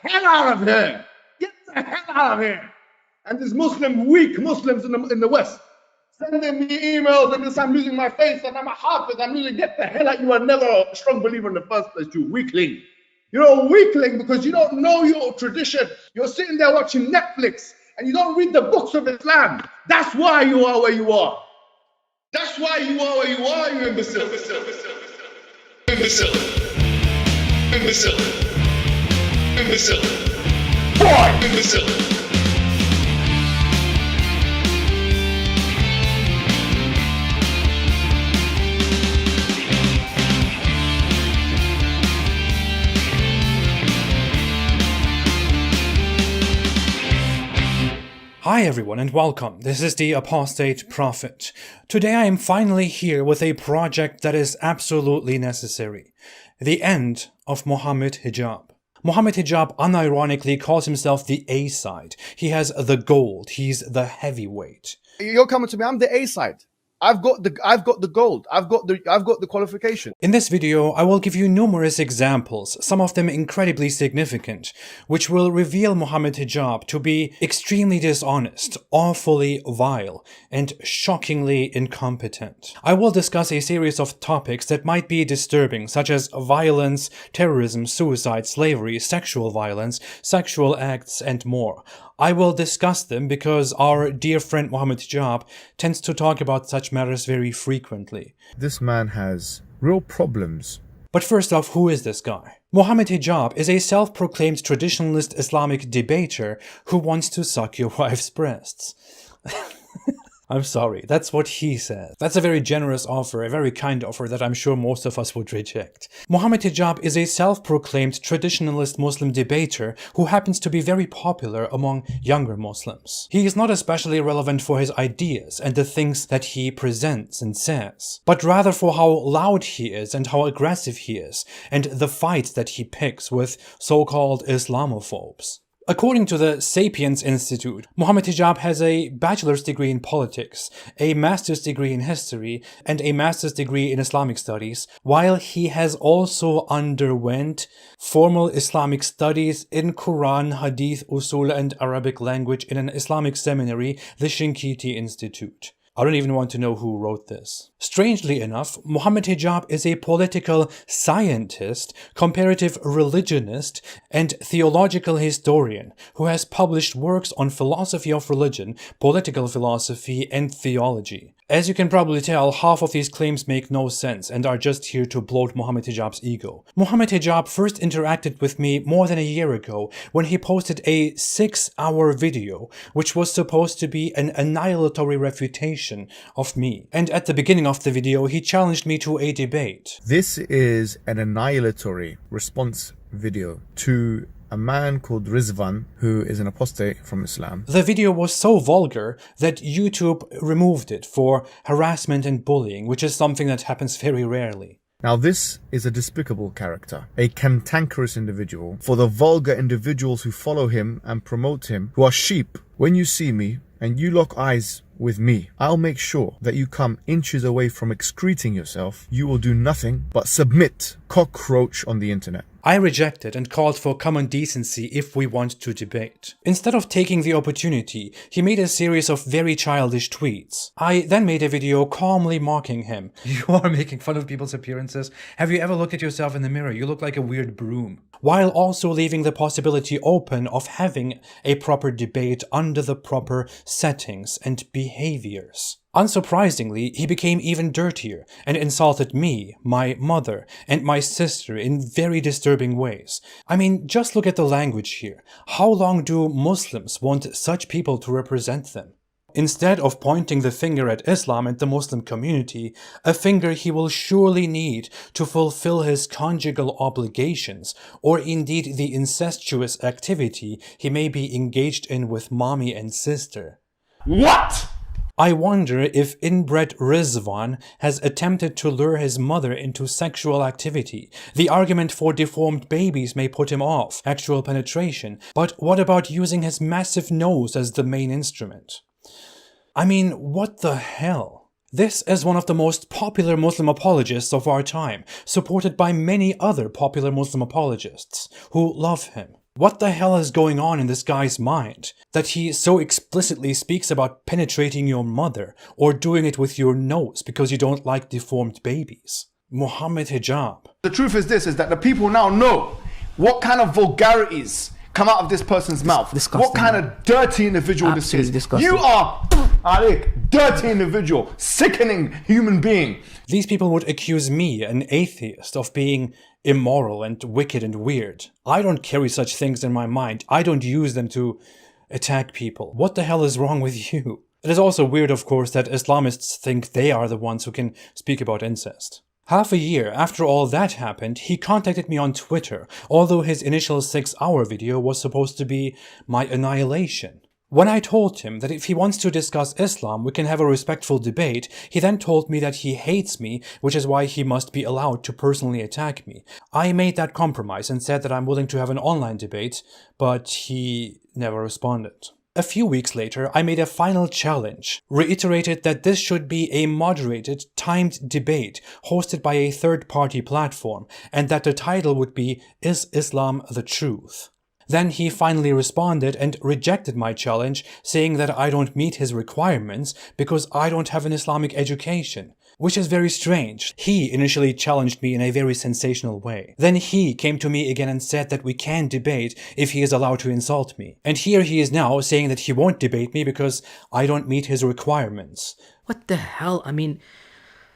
hell out of here. Get the hell out of here. And these weak Muslims in the West, sending me emails and this, I'm losing my faith and I'm a Hafiz, I'm losing, get the hell out. You were never a strong believer in the first place, you weakling. You're a weakling because you don't know your tradition. You're sitting there watching Netflix and you don't read the books of Islam. That's why you are where you are. That's why you are where you are, you imbecile. Imbecile. Imbecile. Imbecile. Imbecile. Boy! Imbecile. Hi everyone and welcome, this is the Apostate Prophet. Today I am finally here with a project that is absolutely necessary. The End of Mohammed Hijab. Mohammed Hijab unironically calls himself the A-side. He has the gold, he's the heavyweight. You're coming to me, I'm the A-side. I've got the gold. I've got the qualification. In this video, I will give you numerous examples, some of them incredibly significant, which will reveal Mohammed Hijab to be extremely dishonest, awfully vile, and shockingly incompetent. I will discuss a series of topics that might be disturbing, such as violence, terrorism, suicide, slavery, sexual violence, sexual acts, and more. I will discuss them because our dear friend Mohammed Hijab tends to talk about such matters very frequently. This man has real problems. But first off, who is this guy? Mohammed Hijab is a self-proclaimed traditionalist Islamic debater who wants to suck your wife's breasts. I'm sorry, that's what he said. That's a very generous offer, a very kind offer that I'm sure most of us would reject. Mohammed Hijab is a self-proclaimed traditionalist Muslim debater who happens to be very popular among younger Muslims. He is not especially relevant for his ideas and the things that he presents and says, but rather for how loud he is and how aggressive he is, and the fights that he picks with so-called Islamophobes. According to the Sapiens Institute, Mohammed Hijab has a bachelor's degree in politics, a master's degree in history, and a master's degree in Islamic studies, while he has also underwent formal Islamic studies in Quran, Hadith, Usul, and Arabic language in an Islamic seminary, the Shinkiti Institute. I don't even want to know who wrote this. Strangely enough, Mohammed Hijab is a political scientist, comparative religionist, and theological historian who has published works on philosophy of religion, political philosophy, and theology. As you can probably tell, half of these claims make no sense and are just here to bloat Mohammed Hijab's ego. Mohammed Hijab first interacted with me more than a year ago when he posted a 6-hour video which was supposed to be an annihilatory refutation of me. And at the beginning of the video, he challenged me to a debate. This is an annihilatory response video to a man called Rizvan, who is an apostate from Islam. The video was so vulgar that YouTube removed it for harassment and bullying, which is something that happens very rarely. Now this is a despicable character, a cantankerous individual. For the vulgar individuals who follow him and promote him, who are sheep, when you see me and you lock eyes with me, I'll make sure that you come inches away from excreting yourself. You will do nothing but submit, cockroach on the internet. I rejected and called for common decency if we want to debate. Instead of taking the opportunity, he made a series of very childish tweets. I then made a video calmly mocking him. You are making fun of people's appearances? Have you ever looked at yourself in the mirror? You look like a weird broom. While also leaving the possibility open of having a proper debate under the proper settings and behaviors. Unsurprisingly, he became even dirtier and insulted me, my mother, and my sister in very disturbing ways. I mean, just look at the language here. How long do Muslims want such people to represent them? Instead of pointing the finger at Islam and the Muslim community, a finger he will surely need to fulfill his conjugal obligations, or indeed the incestuous activity he may be engaged in with mommy and sister. What? I wonder if inbred Rizvan has attempted to lure his mother into sexual activity. The argument for deformed babies may put him off actual penetration, but what about using his massive nose as the main instrument? I mean, what the hell? This is one of the most popular Muslim apologists of our time, supported by many other popular Muslim apologists who love him. What the hell is going on in this guy's mind that he so explicitly speaks about penetrating your mother or doing it with your nose because you don't like deformed babies? Mohammed Hijab. The truth is this, is that the people now know what kind of vulgarities come out of this person's mouth. Disgusting. What kind of dirty individual Absolutely this is. disgusting. You are, Alec, dirty individual, sickening human being. These people would accuse me, an atheist, of being immoral and wicked and weird. I don't carry such things in my mind. I don't use them to attack people. What the hell is wrong with you? It is also weird, of course, that Islamists think they are the ones who can speak about incest. Half a year after all that happened, he contacted me on Twitter, although his initial 6-hour video was supposed to be my annihilation. When I told him that if he wants to discuss Islam, we can have a respectful debate, he then told me that he hates me, which is why he must be allowed to personally attack me. I made that compromise and said that I'm willing to have an online debate, but he never responded. A few weeks later, I made a final challenge, reiterated that this should be a moderated, timed debate hosted by a third-party platform, and that the title would be, "Is Islam the Truth?" Then he finally responded and rejected my challenge, saying that I don't meet his requirements because I don't have an Islamic education. Which is very strange. He initially challenged me in a very sensational way. Then he came to me again and said that we can debate if he is allowed to insult me. And here he is now saying that he won't debate me because I don't meet his requirements. What the hell? I mean,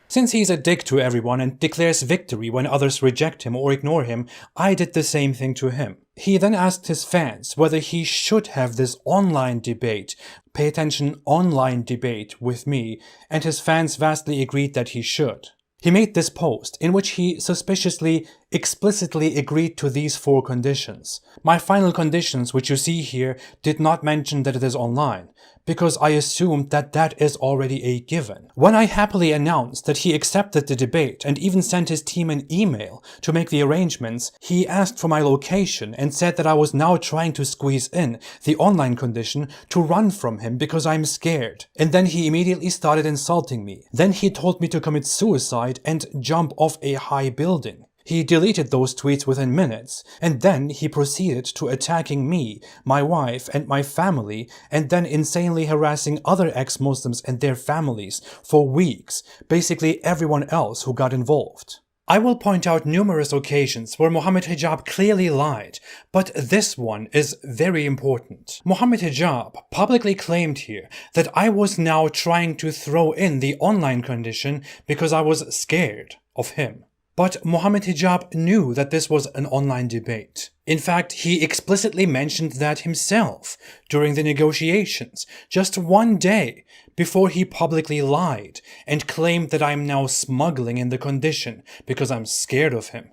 Since he's a dick to everyone and declares victory when others reject him or ignore him, I did the same thing to him. He then asked his fans whether he should have this online debate, pay attention, online debate with me, and his fans vastly agreed that he should. He made this post in which he suspiciously, explicitly agreed to these 4 conditions. My final conditions, which you see here, did not mention that it is online, because I assumed that that is already a given. When I happily announced that he accepted the debate and even sent his team an email to make the arrangements, he asked for my location and said that I was now trying to squeeze in the online condition to run from him because I'm scared. And then he immediately started insulting me. Then he told me to commit suicide and jump off a high building. He deleted those tweets within minutes, and then he proceeded to attacking me, my wife, and my family, and then insanely harassing other ex-Muslims and their families for weeks, basically everyone else who got involved. I will point out numerous occasions where Mohammed Hijab clearly lied, but this one is very important. Mohammed Hijab publicly claimed here that I was now trying to throw in the online condition because I was scared of him. But Mohammed Hijab knew that this was an online debate. In fact, he explicitly mentioned that himself during the negotiations, just one day before he publicly lied and claimed that I'm now smuggling in the condition because I'm scared of him.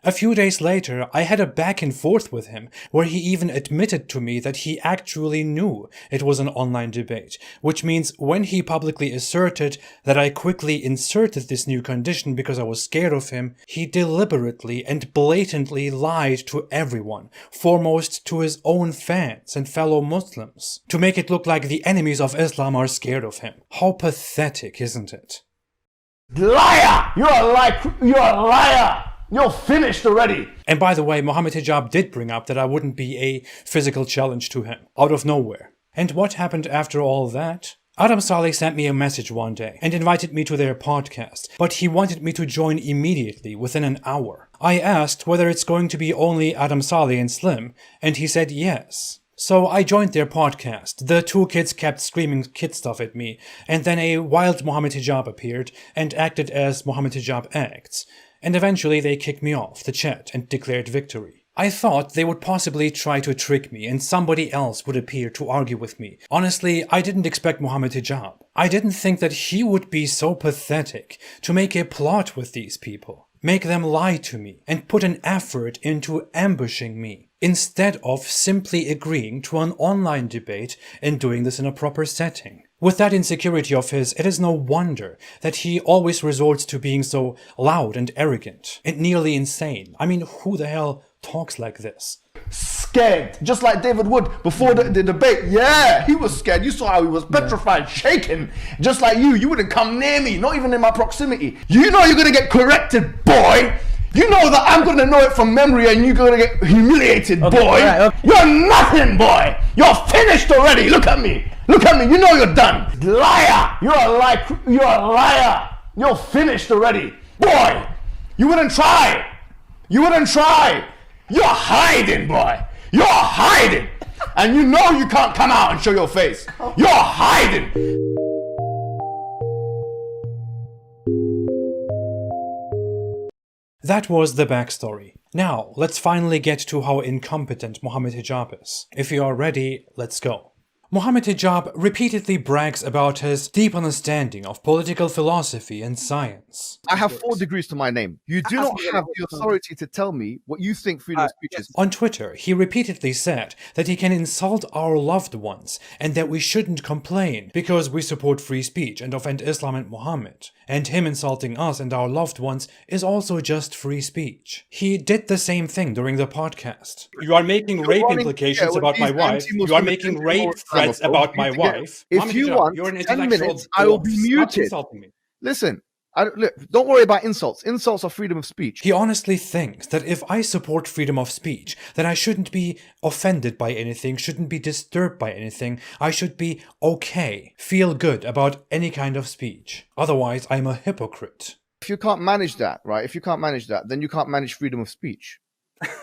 A few days later, I had a back and forth with him where he even admitted to me that he actually knew it was an online debate, which means when he publicly asserted that I quickly inserted this new condition because I was scared of him, he deliberately and blatantly lied to everyone, foremost to his own fans and fellow Muslims, to make it look like the enemies of Islam are scared of him. How pathetic, isn't it? Liar! You're a liar! You're finished already! And by the way, Mohammed Hijab did bring up that I wouldn't be a physical challenge to him, out of nowhere. And what happened after all that? Adam Saleh sent me a message one day and invited me to their podcast, but he wanted me to join immediately, within an hour. I asked whether it's going to be only Adam Saleh and Slim, and he said yes. So I joined their podcast. The 2 kids kept screaming kid stuff at me, and then a wild Mohammed Hijab appeared and acted as Mohammed Hijab acts. And eventually they kicked me off the chat and declared victory. I thought they would possibly try to trick me and somebody else would appear to argue with me. Honestly, I didn't expect Mohammed Hijab. I didn't think that he would be so pathetic to make a plot with these people, make them lie to me, and put an effort into ambushing me, instead of simply agreeing to an online debate and doing this in a proper setting. With that insecurity of his, it is no wonder that he always resorts to being so loud and arrogant and nearly insane. I mean, who the hell talks like this? Scared, just like David Wood before the debate. Yeah, he was scared. You saw how he was petrified, shaking. Just like you wouldn't come near me, not even in my proximity. You know you're gonna get corrected, boy. You know that I'm gonna know it from memory and you're gonna get humiliated, boy. Alright, okay. You're nothing, boy. You're finished already. Look at me. Look at me. You know you're done. Liar. You're a liar. You're finished already. Boy, you wouldn't try. You're hiding, boy. You're hiding. And you know you can't come out and show your face. You're hiding. That was the backstory. Now, let's finally get to how incompetent Mohammed Hijab is. If you are ready, let's go. Mohammed Hijab repeatedly brags about his deep understanding of political philosophy and science. I have 4 degrees to my name. You do not have the authority to tell me what you think freedom of speech is. On Twitter, he repeatedly said that he can insult our loved ones and that we shouldn't complain because we support free speech and offend Islam and Muhammad. And him insulting us and our loved ones is also just free speech. He did the same thing during the podcast. You are making rape implications about my wife. You are making rape threats about my wife. If you want you're an 10 minutes, I will be Stop muted. insulting me. Listen, look, don't worry about insults. Insults are freedom of speech. He honestly thinks that if I support freedom of speech, then I shouldn't be offended by anything, shouldn't be disturbed by anything. I should be okay, feel good about any kind of speech. Otherwise, I'm a hypocrite. If you can't manage that, right? If you can't manage that, then you can't manage freedom of speech.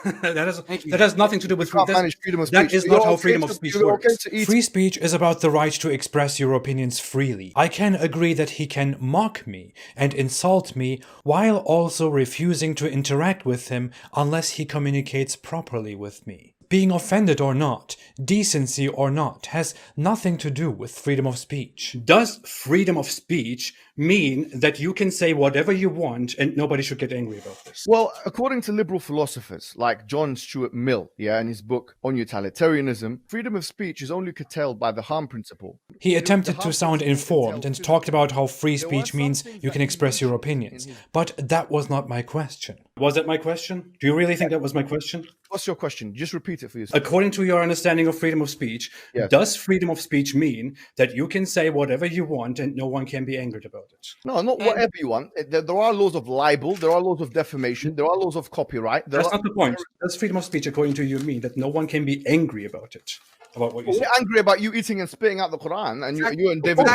that has nothing to do with You can't manage freedom of speech. That is You're not how okay freedom to- of speech you're works. okay to eat- Free speech is about the right to express your opinions freely. I can agree that he can mock me and insult me while also refusing to interact with him unless he communicates properly with me. Being offended or not, decency or not, has nothing to do with freedom of speech. Does freedom of speech mean that you can say whatever you want and nobody should get angry about this? Well, according to liberal philosophers like John Stuart Mill, in his book on utilitarianism, freedom of speech is only curtailed by the harm principle. He attempted to sound informed and talked about how free speech means you can express your opinions. But that was not my question. Was that my question? Do you really think that was my question? What's your question? Just repeat it for yourself. According to your understanding of freedom of speech, Yes. does freedom of speech mean that you can say whatever you want and no one can be angered about it? No, not whatever you want. There are laws of libel, there are laws of defamation, there are laws of copyright. That's not the point. Does freedom of speech, according to you, mean that no one can be angry about it? About what you say? We're angry about you eating and spitting out the Quran, and you and David.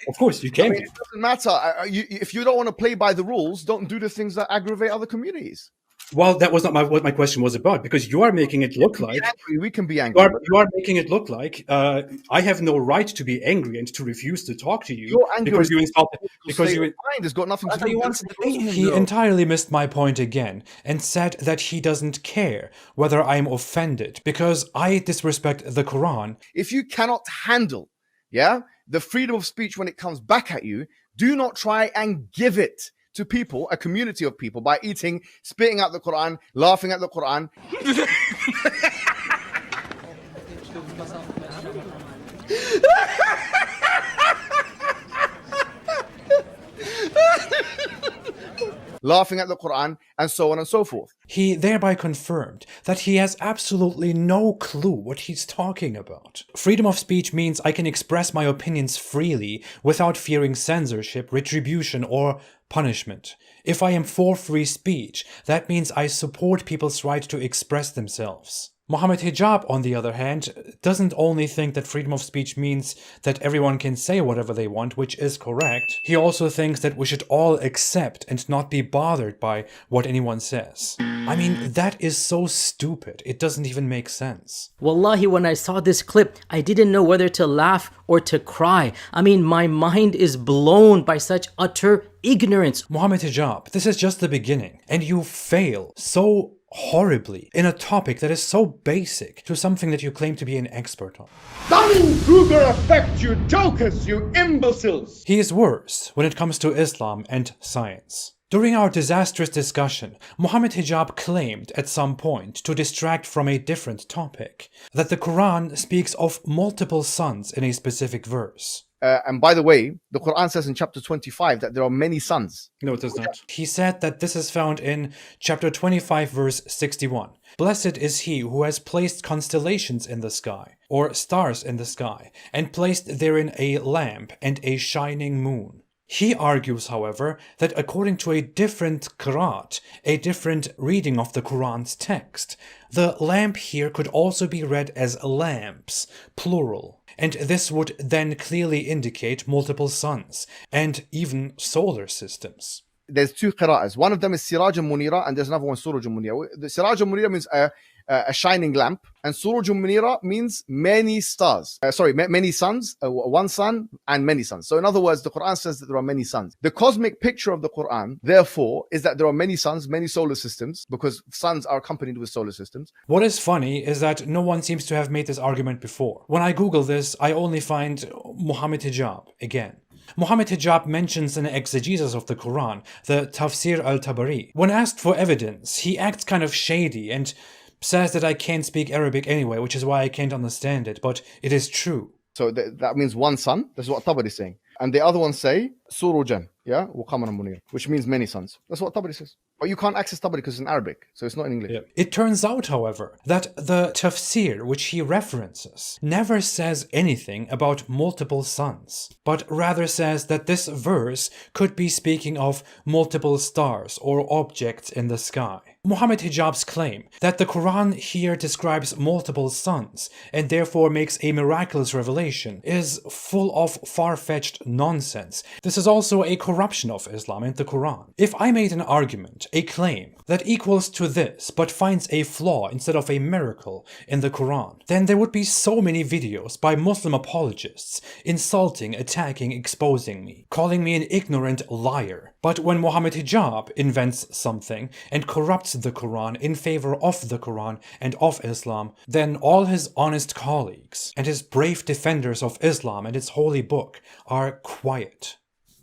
Of course, you can I mean, be. it doesn't matter. If you don't want to play by the rules, don't do the things that aggravate other communities. Well, that was not what my question was about, because you are making it look like We can be angry. you are making it look like I have no right to be angry and to refuse to talk to you Your anger because is- you insulted. Because you. mind has got nothing to do with it. He entirely missed my point again and said that he doesn't care whether I'm offended because I disrespect the Quran. If you cannot handle, the freedom of speech when it comes back at you, do not try and give it to people, a community of people, by eating, spitting out the Quran, laughing at the Quran. Laughing at the Quran, and so on and so forth. He thereby confirmed that he has absolutely no clue what he's talking about. Freedom of speech means I can express my opinions freely without fearing censorship, retribution, or punishment. If I am for free speech, that means I support people's right to express themselves. Mohammed Hijab, on the other hand, doesn't only think that freedom of speech means that everyone can say whatever they want, which is correct. He also thinks that we should all accept and not be bothered by what anyone says. I mean, that is so stupid. It doesn't even make sense. Wallahi, when I saw this clip, I didn't know whether to laugh or to cry. I mean, my mind is blown by such utter ignorance. Mohammed Hijab, this is just the beginning, and you fail so horribly in a topic that is so basic to something that you claim to be an expert on. Dunning-Kruger effect, you jokers, you imbeciles! He is worse when it comes to Islam and science. During our disastrous discussion, Mohammed Hijab claimed at some point, to distract from a different topic, that the Quran speaks of multiple suns in a specific verse. And by the way, the Quran says in chapter 25 that there are many suns. No, it does not. He said that this is found in chapter 25, verse 61. Blessed is he who has placed constellations in the sky, or stars in the sky, and placed therein a lamp and a shining moon. He argues, however, that according to a different qiraat, a different reading of the Quran's text, the lamp here could also be read as lamps, plural, and this would then clearly indicate multiple suns, and even solar systems. There's two qira'as. One of them is Siraj al-Munira, and there's another one, Suraj al-Munira. The Siraj al-Munira means a shining lamp, and Suraj al-Munira means many stars. Many suns, one sun and many suns. So in other words, the Quran says that there are many suns. The cosmic picture of the Quran, therefore, is that there are many suns, many solar systems, because suns are accompanied with solar systems. What is funny is that no one seems to have made this argument before. When I Google this, I only find Mohammed Hijab again. Mohammed Hijab mentions an exegesis of the Quran, the Tafsir al-Tabari. When asked for evidence, he acts kind of shady and says that I can't speak Arabic anyway, which is why I can't understand it, but it is true. So that means one sun. That's what Tabari is saying. And the other ones say Surujan, yeah, which means many suns. That's what Tabari says. But you can't access Tabari because it's in Arabic, so it's not in English. Yeah. It turns out, however, that the tafsir which he references never says anything about multiple suns, but rather says that this verse could be speaking of multiple stars or objects in the sky. Mohammed Hijab's claim that the Quran here describes multiple suns and therefore makes a miraculous revelation is full of far-fetched nonsense. This is also a corruption of Islam and the Quran. If I made an argument, a claim, that equals to this but finds a flaw instead of a miracle in the Quran, then there would be so many videos by Muslim apologists insulting, attacking, exposing me, calling me an ignorant liar. But when Mohammed Hijab invents something and corrupts the Quran in favor of the Quran and of Islam, then all his honest colleagues and his brave defenders of Islam and its holy book are quiet.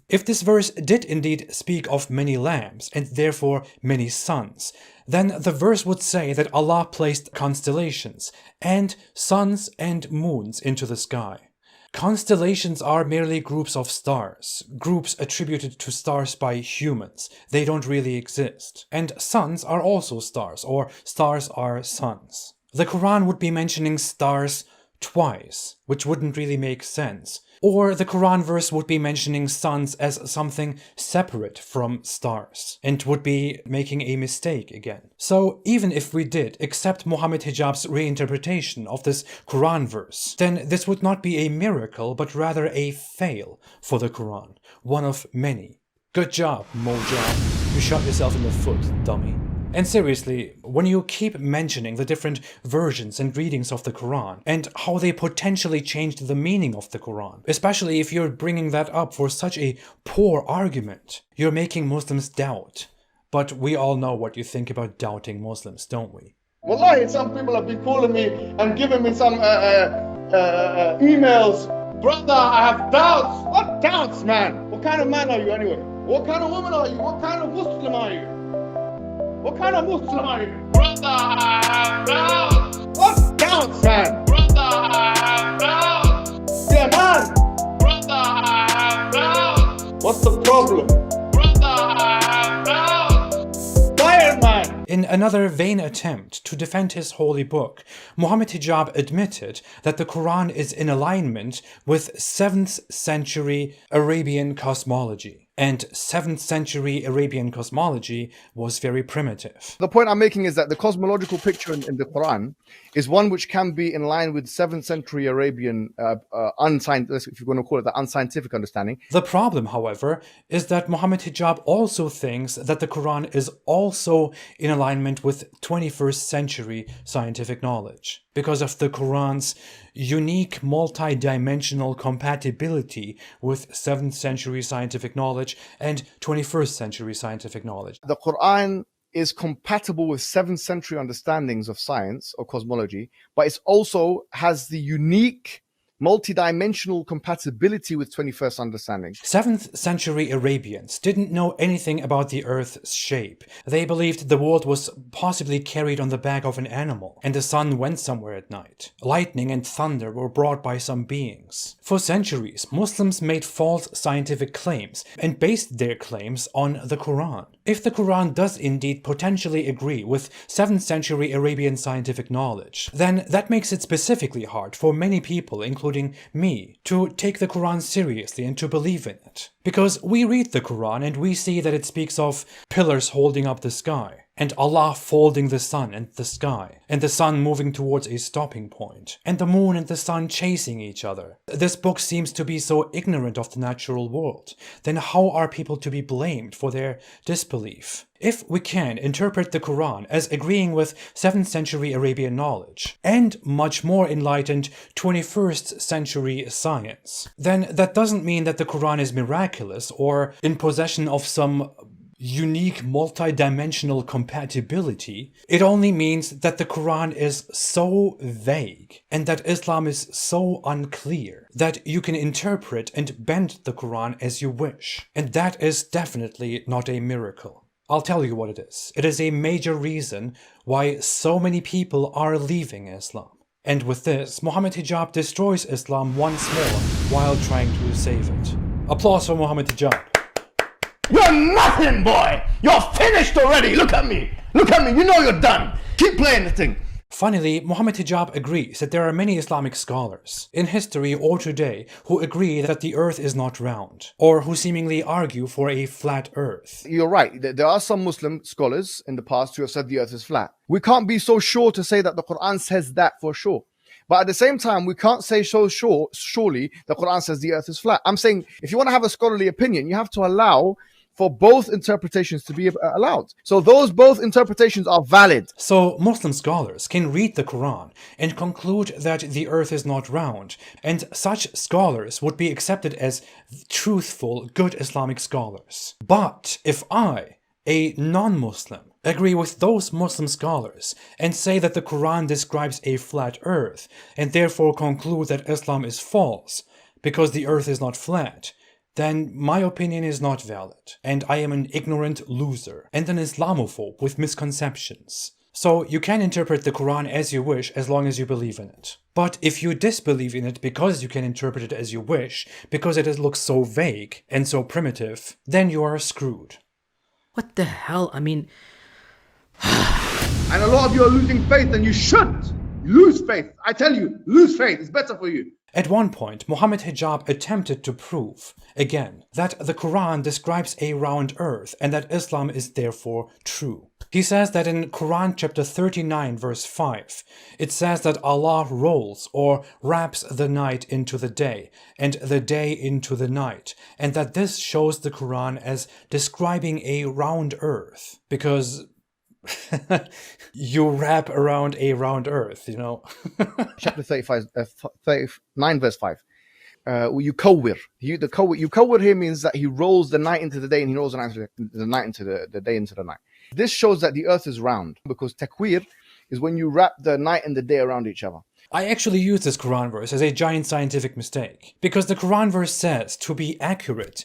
If this verse did indeed speak of many lamps and therefore many suns, then the verse would say that Allah placed constellations and suns and moons into the sky. Constellations are merely groups of stars, groups attributed to stars by humans. They don't really exist. And suns are also stars, or stars are suns. The Quran would be mentioning stars twice, which wouldn't really make sense. Or the Quran verse would be mentioning suns as something separate from stars, and would be making a mistake again. So even if we did accept Mohammed Hijab's reinterpretation of this Quran verse, then this would not be a miracle, but rather a fail for the Quran, one of many. Good job, Mojab. You shot yourself in the foot, dummy. And seriously, when you keep mentioning the different versions and readings of the Quran and how they potentially changed the meaning of the Quran, especially if you're bringing that up for such a poor argument, you're making Muslims doubt. But we all know what you think about doubting Muslims, don't we? Wallahi, some people have been calling me and giving me some emails. Brother, I have doubts. What doubts, man? What kind of man are you anyway? What kind of woman are you? What kind of Muslim are you? What kind of Muslim are you? Brother, I have doubts. What doubts, man? Brother, I have doubts. Yeah, man. Brother, I have doubts. What's the problem? Brother, I have doubts. Tired, man. In another vain attempt to defend his holy book, Mohammed Hijab admitted that the Quran is in alignment with 7th century Arabian cosmology. And 7th century Arabian cosmology was very primitive. The point I'm making is that the cosmological picture in the Quran is one which can be in line with 7th century Arabian unscientific, if you're going to call it the unscientific understanding. The problem, however, is that Mohammed Hijab also thinks that the Quran is also in alignment with 21st century scientific knowledge, because of the Quran's unique multi-dimensional compatibility with 7th century scientific knowledge and 21st century scientific knowledge. The Quran is compatible with 7th century understandings of science or cosmology, but it also has the unique multi-dimensional compatibility with 21st understanding. 7th century Arabians didn't know anything about the Earth's shape. They believed the world was possibly carried on the back of an animal, and the sun went somewhere at night. Lightning and thunder were brought by some beings. For centuries, Muslims made false scientific claims and based their claims on the Quran. If the Quran does indeed potentially agree with 7th century Arabian scientific knowledge, then that makes it specifically hard for many people, including including me, to take the Quran seriously and to believe in it. Because we read the Quran and we see that it speaks of pillars holding up the sky, and Allah folding the sun and the sky, and the sun moving towards a stopping point, and the moon and the sun chasing each other. This book seems to be so ignorant of the natural world. Then how are people to be blamed for their disbelief? If we can interpret the Quran as agreeing with 7th century Arabian knowledge and much more enlightened 21st century science, then that doesn't mean that the Quran is miraculous or in possession of some unique multi-dimensional compatibility. It only means that the Quran is so vague and that Islam is so unclear that you can interpret and bend the Quran as you wish. And that is definitely not a miracle. I'll tell you what it is. It is a major reason why so many people are leaving Islam. And with this, Mohammed Hijab destroys Islam once more while trying to save it. Applause for Mohammed Hijab. You're nothing, boy! You're finished already! Look at me! Look at me! You know you're done! Keep playing the thing! Funnily, Mohammed Hijab agrees that there are many Islamic scholars, in history or today, who agree that the earth is not round, or who seemingly argue for a flat earth. You're right. There are some Muslim scholars in the past who have said the earth is flat. We can't be so sure to say that the Quran says that for sure. But at the same time, we can't say so surely the Quran says the earth is flat. I'm saying if you want to have a scholarly opinion, you have to allow for both interpretations to be allowed. So those both interpretations are valid. So Muslim scholars can read the Quran and conclude that the earth is not round, and such scholars would be accepted as truthful, good Islamic scholars. But if I, a non-Muslim, agree with those Muslim scholars and say that the Quran describes a flat earth and therefore conclude that Islam is false because the earth is not flat, then my opinion is not valid, and I am an ignorant loser and an Islamophobe with misconceptions. So you can interpret the Quran as you wish as long as you believe in it. But if you disbelieve in it because you can interpret it as you wish, because it looks so vague and so primitive, then you are screwed. What the hell? I mean... And a lot of you are losing faith, and you shouldn't. Lose faith. I tell you, lose faith. It's better for you. At one point, Mohammed Hijab attempted to prove, again, that the Quran describes a round earth and that Islam is therefore true. He says that in Quran chapter 39 verse 5, it says that Allah rolls or wraps the night into the day and the day into the night, and that this shows the Quran as describing a round earth because you wrap around a round earth, you know. Chapter 39 verse 5. Yukawwir. Yukawwir here means that he rolls the night into the day and he rolls the night into the day into the night. This shows that the earth is round because takwir is when you wrap the night and the day around each other. I actually use this Quran verse as a giant scientific mistake because the Quran verse says, to be accurate,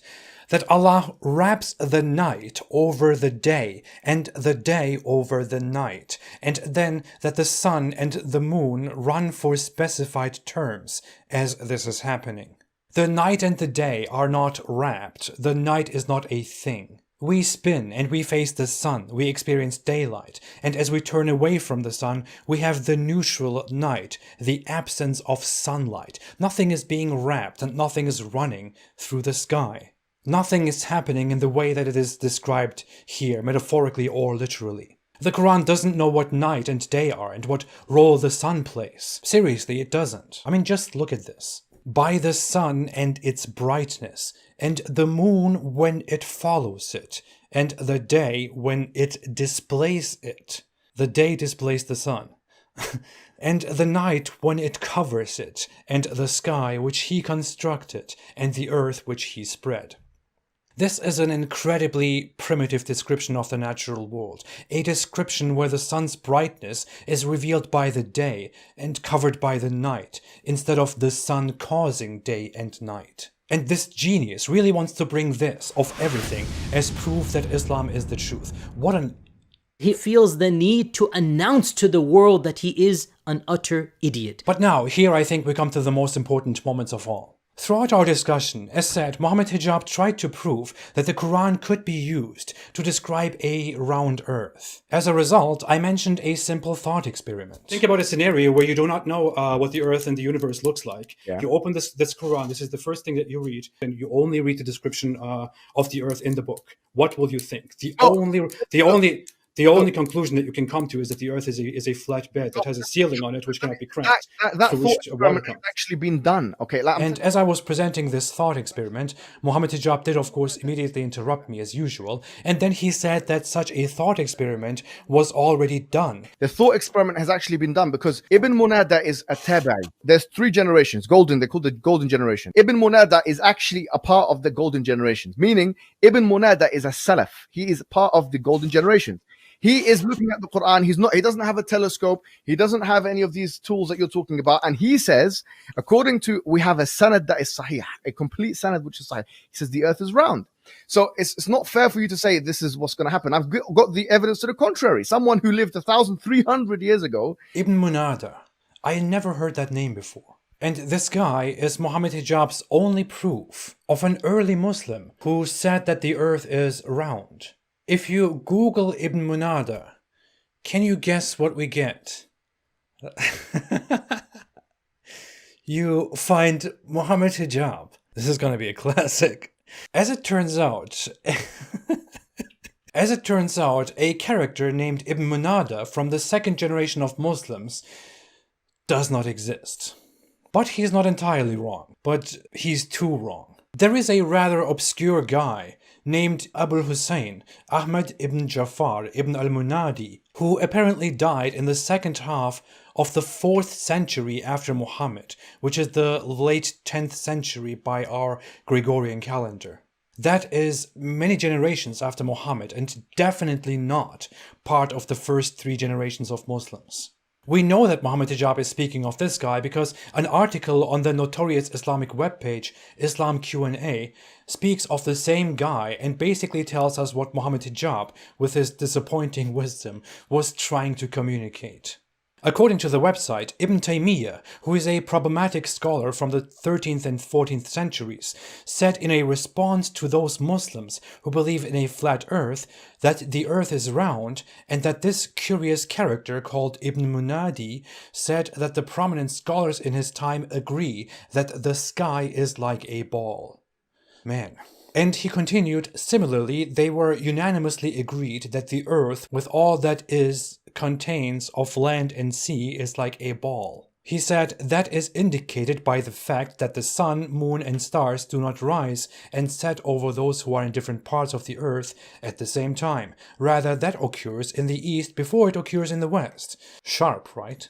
that Allah wraps the night over the day and the day over the night, and then that the sun and the moon run for specified terms as this is happening. The night and the day are not wrapped. The night is not a thing. We spin and we face the sun, we experience daylight, and as we turn away from the sun, we have the neutral night, the absence of sunlight. Nothing is being wrapped and nothing is running through the sky. Nothing is happening in the way that it is described here, metaphorically or literally. The Quran doesn't know what night and day are and what role the sun plays. Seriously, it doesn't. I mean, just look at this. By the sun and its brightness, and the moon when it follows it, and the day when it displays it. The day displays the sun. And the night when it covers it, and the sky which he constructed, and the earth which he spread. This is an incredibly primitive description of the natural world, a description where the sun's brightness is revealed by the day and covered by the night, instead of the sun causing day and night. And this genius really wants to bring this, of everything, as proof that Islam is the truth. He feels the need to announce to the world that he is an utter idiot. But now, here I think we come to the most important moments of all. Throughout our discussion, as said, Mohammed Hijab tried to prove that the Quran could be used to describe a round earth. As a result, I mentioned a simple thought experiment. Think about a scenario where you do not know what the earth and the universe looks like. Yeah. You open this Quran, this is the first thing that you read, and you only read the description of the earth in the book. What will you think? The only conclusion that you can come to is that the earth is a flat bed that has a ceiling on it which cannot be cracked. That through thought which water experiment has comes. actually been done. Okay, like And as I was presenting this thought experiment, Mohammed Hijab did, of course, immediately interrupt me as usual, and then he said that such a thought experiment was already done. the thought experiment has actually been done because Ibn Munada is a tabi'i. There's 3 generations, golden, they call the golden generation. Ibn Munada is actually a part of the golden generations, meaning Ibn Munada is a salaf. He is part of the golden generation. He is looking at the Quran. He doesn't have a telescope. He doesn't have any of these tools that you're talking about. And he says, we have a sanad that is sahih, a complete sanad which is sahih. He says the earth is round. So it's not fair for you to say this is what's going to happen. I've got the evidence to the contrary. Someone who lived 1,300 years ago. Ibn Munada. I never heard that name before. And this guy is Mohammed Hijab's only proof of an early Muslim who said that the earth is round. If you Google Ibn Munada, can you guess what we get? You find Mohammed Hijab. This is going to be a classic. As it turns out, a character named Ibn Munada from the 2nd generation of Muslims does not exist. But he's not entirely wrong. But he's too wrong. There is a rather obscure guy named Abul Hussein, Ahmad ibn Jafar ibn al-Munadi, who apparently died in the second half of the 4th century after Muhammad, which is the late 10th century by our Gregorian calendar. That is many generations after Muhammad and definitely not part of the first 3 generations of Muslims. We know that Mohammed Hijab is speaking of this guy because an article on the notorious Islamic webpage Islam Q&A speaks of the same guy and basically tells us what Mohammed Hijab, with his disappointing wisdom, was trying to communicate. According to the website, Ibn Taymiyyah, who is a problematic scholar from the 13th and 14th centuries, said in a response to those Muslims who believe in a flat earth that the earth is round, and that this curious character called Ibn Munadi said that the prominent scholars in his time agree that the sky is like a ball. Man. And he continued, similarly, they were unanimously agreed that the earth, with all that is contains of land and sea, is like a ball. He said that is indicated by the fact that the sun, moon, and stars do not rise and set over those who are in different parts of the earth at the same time. Rather, that occurs in the east before it occurs in the west. Sharp, right?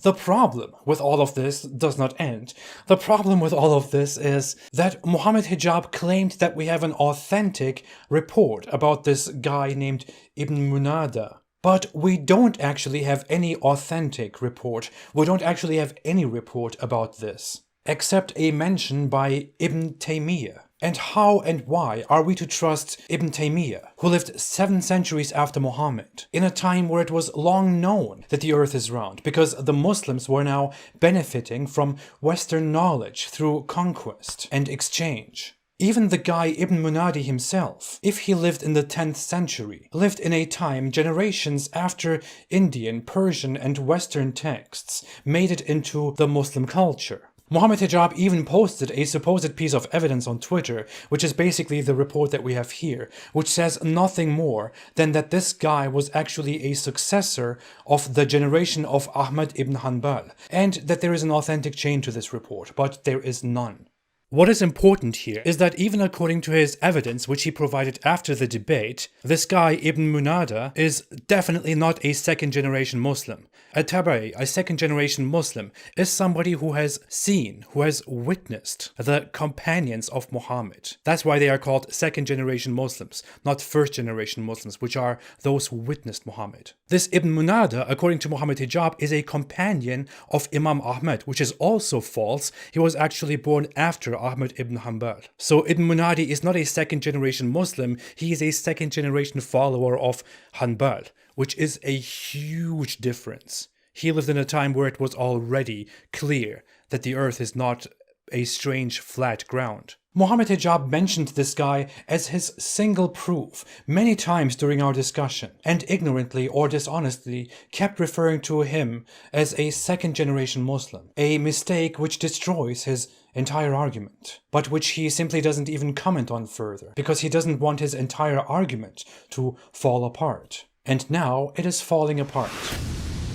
The problem with all of this does not end. The problem with all of this is that Mohammed Hijab claimed that we have an authentic report about this guy named Ibn Munada. But we don't actually have any authentic report. We don't actually have any report about this, except a mention by Ibn Taymiyyah. And how and why are we to trust Ibn Taymiyyah, who lived 7 centuries after Muhammad, in a time where it was long known that the earth is round, because the Muslims were now benefiting from Western knowledge through conquest and exchange? Even the guy Ibn Munadi himself, if he lived in the 10th century, lived in a time generations after Indian, Persian, and Western texts made it into the Muslim culture. Mohammed Hijab even posted a supposed piece of evidence on Twitter, which is basically the report that we have here, which says nothing more than that this guy was actually a successor of the generation of Ahmad ibn Hanbal, and that there is an authentic chain to this report, but there is none. What is important here is that even according to his evidence, which he provided after the debate, this guy Ibn Munada is definitely not a 2nd generation Muslim. A tabi'i, a 2nd generation Muslim, is somebody who has seen, who has witnessed the companions of Muhammad. That's why they are called 2nd generation Muslims, not 1st generation Muslims, which are those who witnessed Muhammad. This Ibn Munada, according to Mohammed Hijab, is a companion of Imam Ahmad, which is also false. He was actually born after Ahmad ibn Hanbal. So Ibn Munadi is not a 2nd generation Muslim, he is a 2nd generation follower of Hanbal, which is a huge difference. He lived in a time where it was already clear that the earth is not a strange flat ground. Mohammed Hijab mentioned this guy as his single proof many times during our discussion, and ignorantly or dishonestly kept referring to him as a second-generation Muslim, a mistake which destroys his entire argument, but which he simply doesn't even comment on further, because he doesn't want his entire argument to fall apart. And now it is falling apart.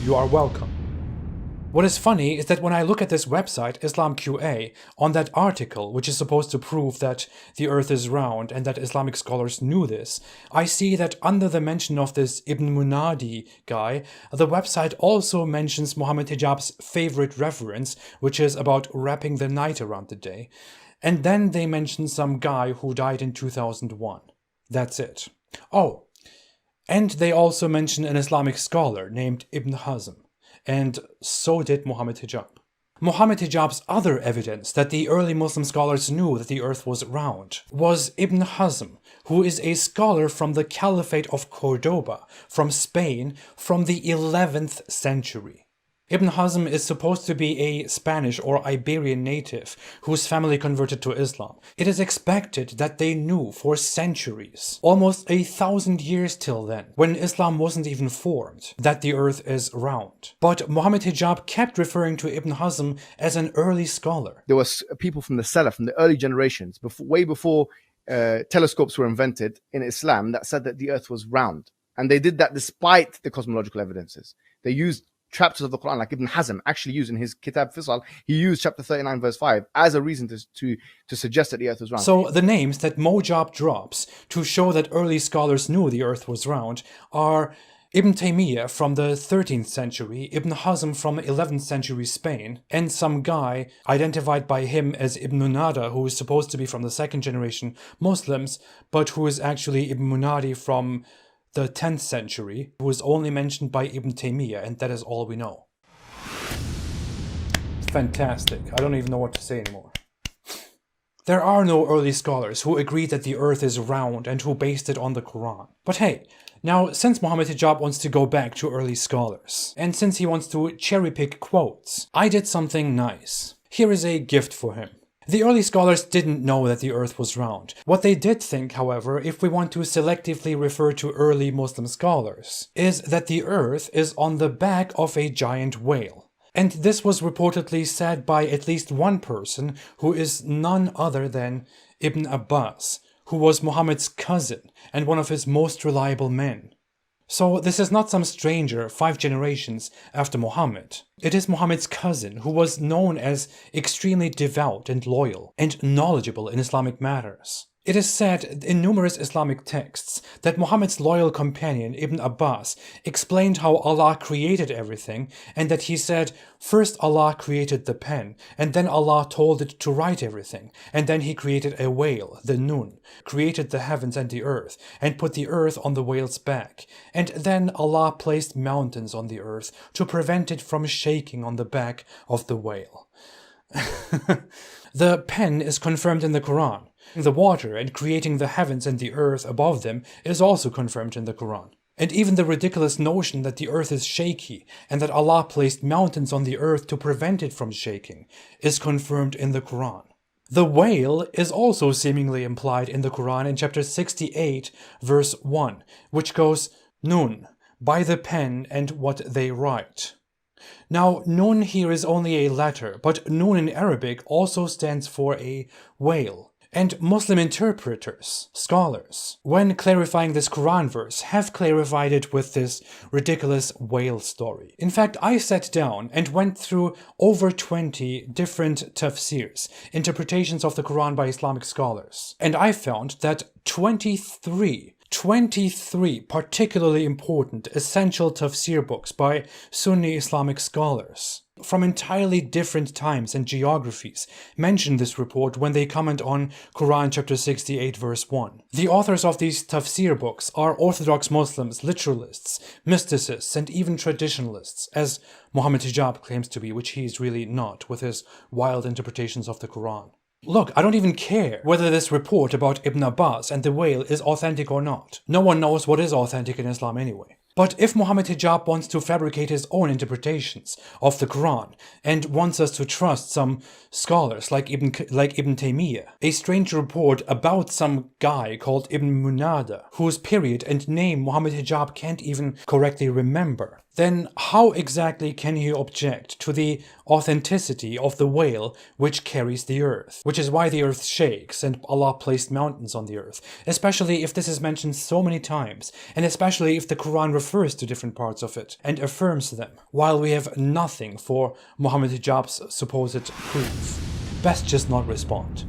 You are welcome. What is funny is that when I look at this website, Islam QA, on that article, which is supposed to prove that the earth is round and that Islamic scholars knew this, I see that under the mention of this Ibn Munadi guy, the website also mentions Mohammed Hijab's favorite reference, which is about wrapping the night around the day. And then they mention some guy who died in 2001. That's it. Oh, and they also mention an Islamic scholar named Ibn Hazm. And so did Mohammed Hijab. Mohammed Hijab's other evidence that the early Muslim scholars knew that the earth was round was Ibn Hazm, who is a scholar from the Caliphate of Cordoba, from Spain, from the 11th century. Ibn Hazm is supposed to be a Spanish or Iberian native whose family converted to Islam. It is expected that they knew for centuries, almost 1,000 years till then, when Islam wasn't even formed, that the earth is round. But Mohammed Hijab kept referring to Ibn Hazm as an early scholar. There were people from the Salaf, from the early generations, way before telescopes were invented in Islam, that said that the earth was round. And they did that despite the cosmological evidences. They used chapters of the Quran, like Ibn Hazm actually used in his Kitab Fisal, he used chapter 39 verse 5 as a reason to suggest that the earth was round. So the names that Mojab drops to show that early scholars knew the earth was round are Ibn Taymiyyah from the 13th century, Ibn Hazm from 11th century Spain, and some guy identified by him as Ibn Munada, who is supposed to be from the second generation Muslims, but who is actually Ibn Munadi from the 10th century, who is only mentioned by Ibn Taymiyyah, and that is all we know. Fantastic. I don't even know what to say anymore. There are no early scholars who agreed that the earth is round and who based it on the Quran. But hey, now since Mohammed Hijab wants to go back to early scholars, and since he wants to cherry-pick quotes, I did something nice. Here is a gift for him. The early scholars didn't know that the earth was round. What they did think, however, if we want to selectively refer to early Muslim scholars, is that the earth is on the back of a giant whale. And this was reportedly said by at least one person who is none other than Ibn Abbas, who was Muhammad's cousin and one of his most reliable men. So this is not some stranger 5 generations after Muhammad. It is Muhammad's cousin, who was known as extremely devout and loyal and knowledgeable in Islamic matters. It is said in numerous Islamic texts that Muhammad's loyal companion Ibn Abbas explained how Allah created everything, and that he said, first Allah created the pen, and then Allah told it to write everything, and then he created a whale, the Nun, created the heavens and the earth, and put the earth on the whale's back, and then Allah placed mountains on the earth to prevent it from shaking on the back of the whale. The pen is confirmed in the Quran. The water and creating the heavens and the earth above them is also confirmed in the Quran. And even the ridiculous notion that the earth is shaky and that Allah placed mountains on the earth to prevent it from shaking is confirmed in the Quran. The whale is also seemingly implied in the Quran in chapter 68 verse 1, which goes, Nun, by the pen and what they write. Now, Nun here is only a letter, but Nun in Arabic also stands for a whale. And Muslim interpreters, scholars, when clarifying this Quran verse, have clarified it with this ridiculous whale story. In fact, I sat down and went through over 20 different tafsirs, interpretations of the Quran by Islamic scholars. And I found that 23 particularly important essential tafsir books by Sunni Islamic scholars from entirely different times and geographies mention this report when they comment on Quran chapter 68 verse 1. The authors of these tafsir books are Orthodox Muslims, literalists, mysticists, and even traditionalists, as Mohammed Hijab claims to be, which he is really not, with his wild interpretations of the Quran. Look, I don't even care whether this report about Ibn Abbas and the whale is authentic or not. No one knows what is authentic in Islam anyway. But if Mohammed Hijab wants to fabricate his own interpretations of the Quran and wants us to trust some scholars like Ibn Taymiyyah, a strange report about some guy called Ibn Munada, whose period and name Mohammed Hijab can't even correctly remember, then how exactly can he object to the authenticity of the whale which carries the earth? Which is why the earth shakes and Allah placed mountains on the earth, especially if this is mentioned so many times, and especially if the Quran refers to different parts of it and affirms them, while we have nothing for Mohammed Hijab's supposed proof. Best just not respond.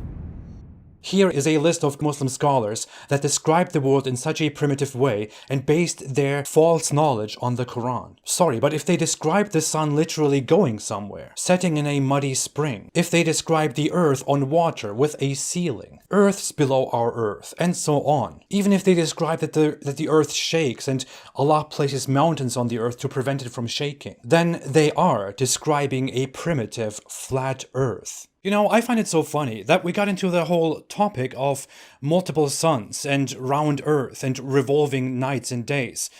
Here is a list of Muslim scholars that describe the world in such a primitive way and based their false knowledge on the Quran. Sorry, but if they describe the sun literally going somewhere, setting in a muddy spring, if they describe the earth on water with a ceiling, earths below our earth, and so on, even if they describe that the earth shakes and Allah places mountains on the earth to prevent it from shaking, then they are describing a primitive, flat earth. You know, I find it so funny that we got into the whole topic of multiple suns and round earth and revolving nights and days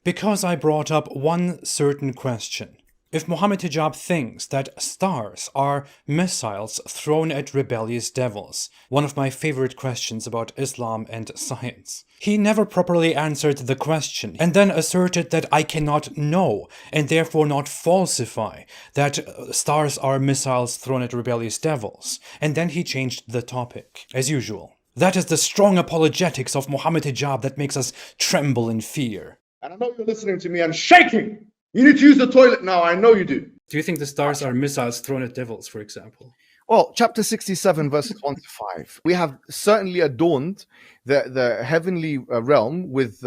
because I brought up one certain question. If Mohammed Hijab thinks that stars are missiles thrown at rebellious devils, one of my favorite questions about Islam and science, he never properly answered the question and then asserted that I cannot know and therefore not falsify that stars are missiles thrown at rebellious devils, and then he changed the topic, as usual. That is the strong apologetics of Mohammed Hijab that makes us tremble in fear. And I know you're listening to me and shaking. You need to use the toilet now, I know you do. Do you think the stars are missiles thrown at devils, for example? Well, chapter 67, verses 1 to 5. We have certainly adorned the heavenly realm with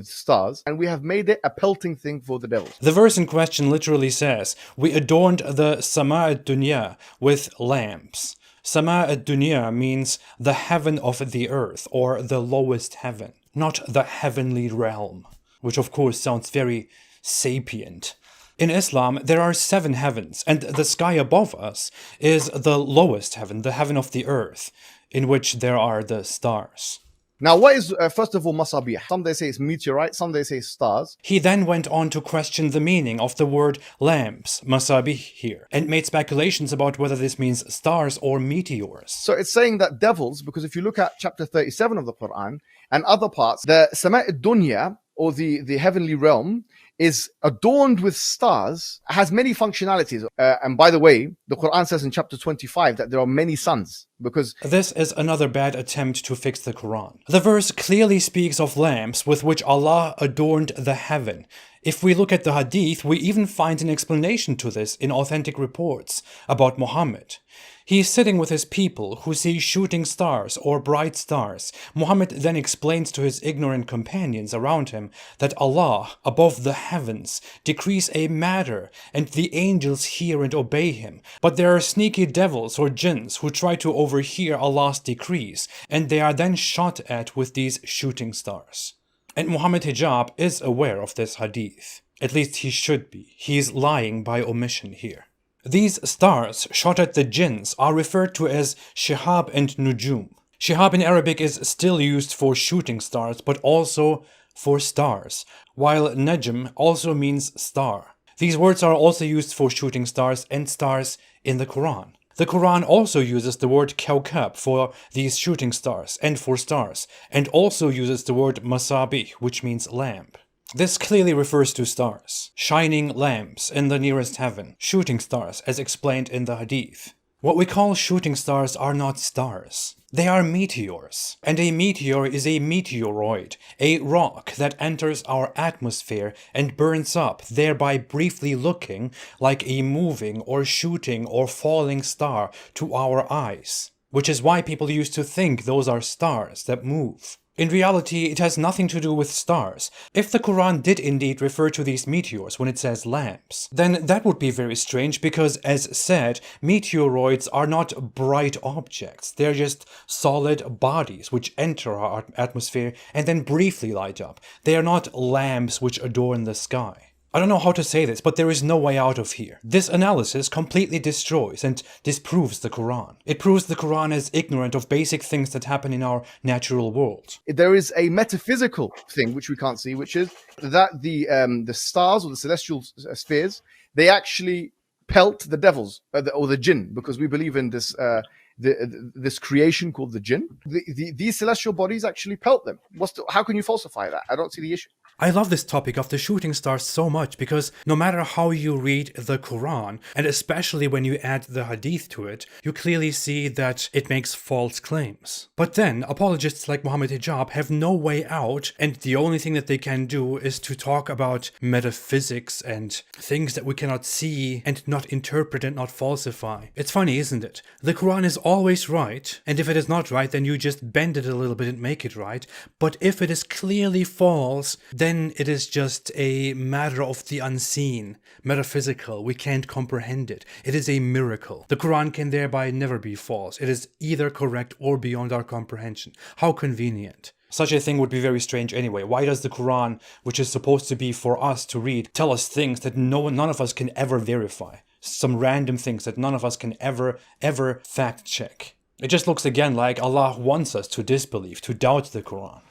stars, and we have made it a pelting thing for the devils. The verse in question literally says, we adorned the Sama ad-Dunya with lamps. Sama ad-Dunya means the heaven of the earth, or the lowest heaven, not the heavenly realm, which of course sounds very sapient. In Islam, there are 7 heavens, and the sky above us is the lowest heaven, the heaven of the earth, in which there are the stars. Now, what is, first of all, masabih? Some they say it's meteorite, some they say stars. He then went on to question the meaning of the word lamps, masabih here, and made speculations about whether this means stars or meteors. So it's saying that devils, because if you look at chapter 37 of the Quran and other parts, the Sama' ad-Dunya, or the heavenly realm, is adorned with stars, has many functionalities. And by the way, the Quran says in chapter 25 that there are many suns, because this is another bad attempt to fix the Quran. The verse clearly speaks of lamps with which Allah adorned the heaven. If we look at the hadith, we even find an explanation to this in authentic reports about Muhammad. He is sitting with his people who see shooting stars or bright stars. Muhammad then explains to his ignorant companions around him that Allah, above the heavens, decrees a matter and the angels hear and obey him. But there are sneaky devils or jinns who try to overhear Allah's decrees, and they are then shot at with these shooting stars. And Mohammed Hijab is aware of this hadith. At least he should be. He is lying by omission here. These stars shot at the jinns are referred to as shihab and nujum. Shihab in Arabic is still used for shooting stars, but also for stars, while najm also means star. These words are also used for shooting stars and stars in the Quran. The Quran also uses the word kawkab for these shooting stars and for stars, and also uses the word masabih, which means lamp. This clearly refers to stars, shining lamps in the nearest heaven, shooting stars as explained in the hadith. What we call shooting stars are not stars. They are meteors. And a meteor is a meteoroid, a rock that enters our atmosphere and burns up, thereby briefly looking like a moving or shooting or falling star to our eyes. Which is why people used to think those are stars that move. In reality, it has nothing to do with stars. If the Quran did indeed refer to these meteors when it says lamps, then that would be very strange because, as said, meteoroids are not bright objects. They're just solid bodies which enter our atmosphere and then briefly light up. They are not lamps which adorn the sky. I don't know how to say this, but there is no way out of here. This analysis completely destroys and disproves the Quran. It proves the Quran is ignorant of basic things that happen in our natural world. There is a metaphysical thing which we can't see, which is that the stars or the celestial spheres, they actually pelt the devils or the jinn, because we believe in this this creation called the jinn. These celestial bodies actually pelt them. How can you falsify that? I don't see the issue. I love this topic of the shooting stars so much because no matter how you read the Quran, and especially when you add the hadith to it, you clearly see that it makes false claims. But then, apologists like Mohammed Hijab have no way out, and the only thing that they can do is to talk about metaphysics and things that we cannot see and not interpret and not falsify. It's funny, isn't it? The Quran is always right, and if it is not right, then you just bend it a little bit and make it right. But if it is clearly false, then it is just a matter of the unseen, metaphysical. We can't comprehend it. It is a miracle. The Quran can thereby never be false. It is either correct or beyond our comprehension. How convenient. Such a thing would be very strange anyway. Why does the Quran, which is supposed to be for us to read, tell us things that none of us can ever verify? Some random things that none of us can ever fact check. It just looks again like Allah wants us to disbelieve, to doubt the Quran.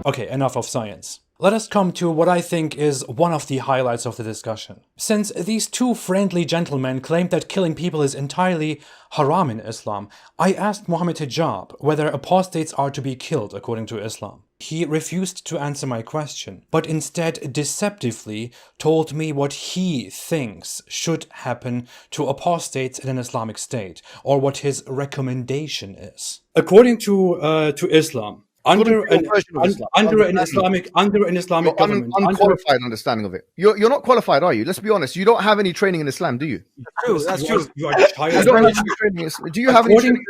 Okay, enough of science. Let us come to what I think is one of the highlights of the discussion. Since these two friendly gentlemen claimed that killing people is entirely haram in Islam, I asked Mohammed Hijab whether apostates are to be killed according to Islam. He refused to answer my question, but instead deceptively told me what he thinks should happen to apostates in an Islamic state, or what his recommendation is. According to Islam, under an Islamic government, unqualified understanding of it. You're not qualified, are you? Let's be honest. You don't have any training in Islam, do you? That's true. You are child. You don't have any training. Do you have any training in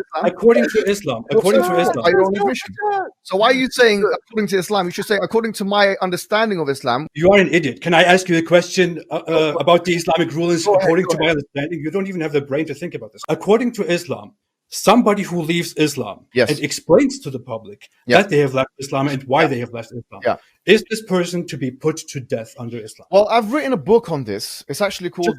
Islam? According to Islam. By your own admission. So why are you saying according to Islam? You should say according to my understanding of Islam. You are an idiot. Can I ask you a question about the Islamic rulings according to my understanding? You don't even have the brain to think about this. According to Islam, somebody who leaves Islam and explains to the public that they have left Islam and why they have left Islam, is this person to be put to death under Islam? Well, I've written a book on this. It's actually called...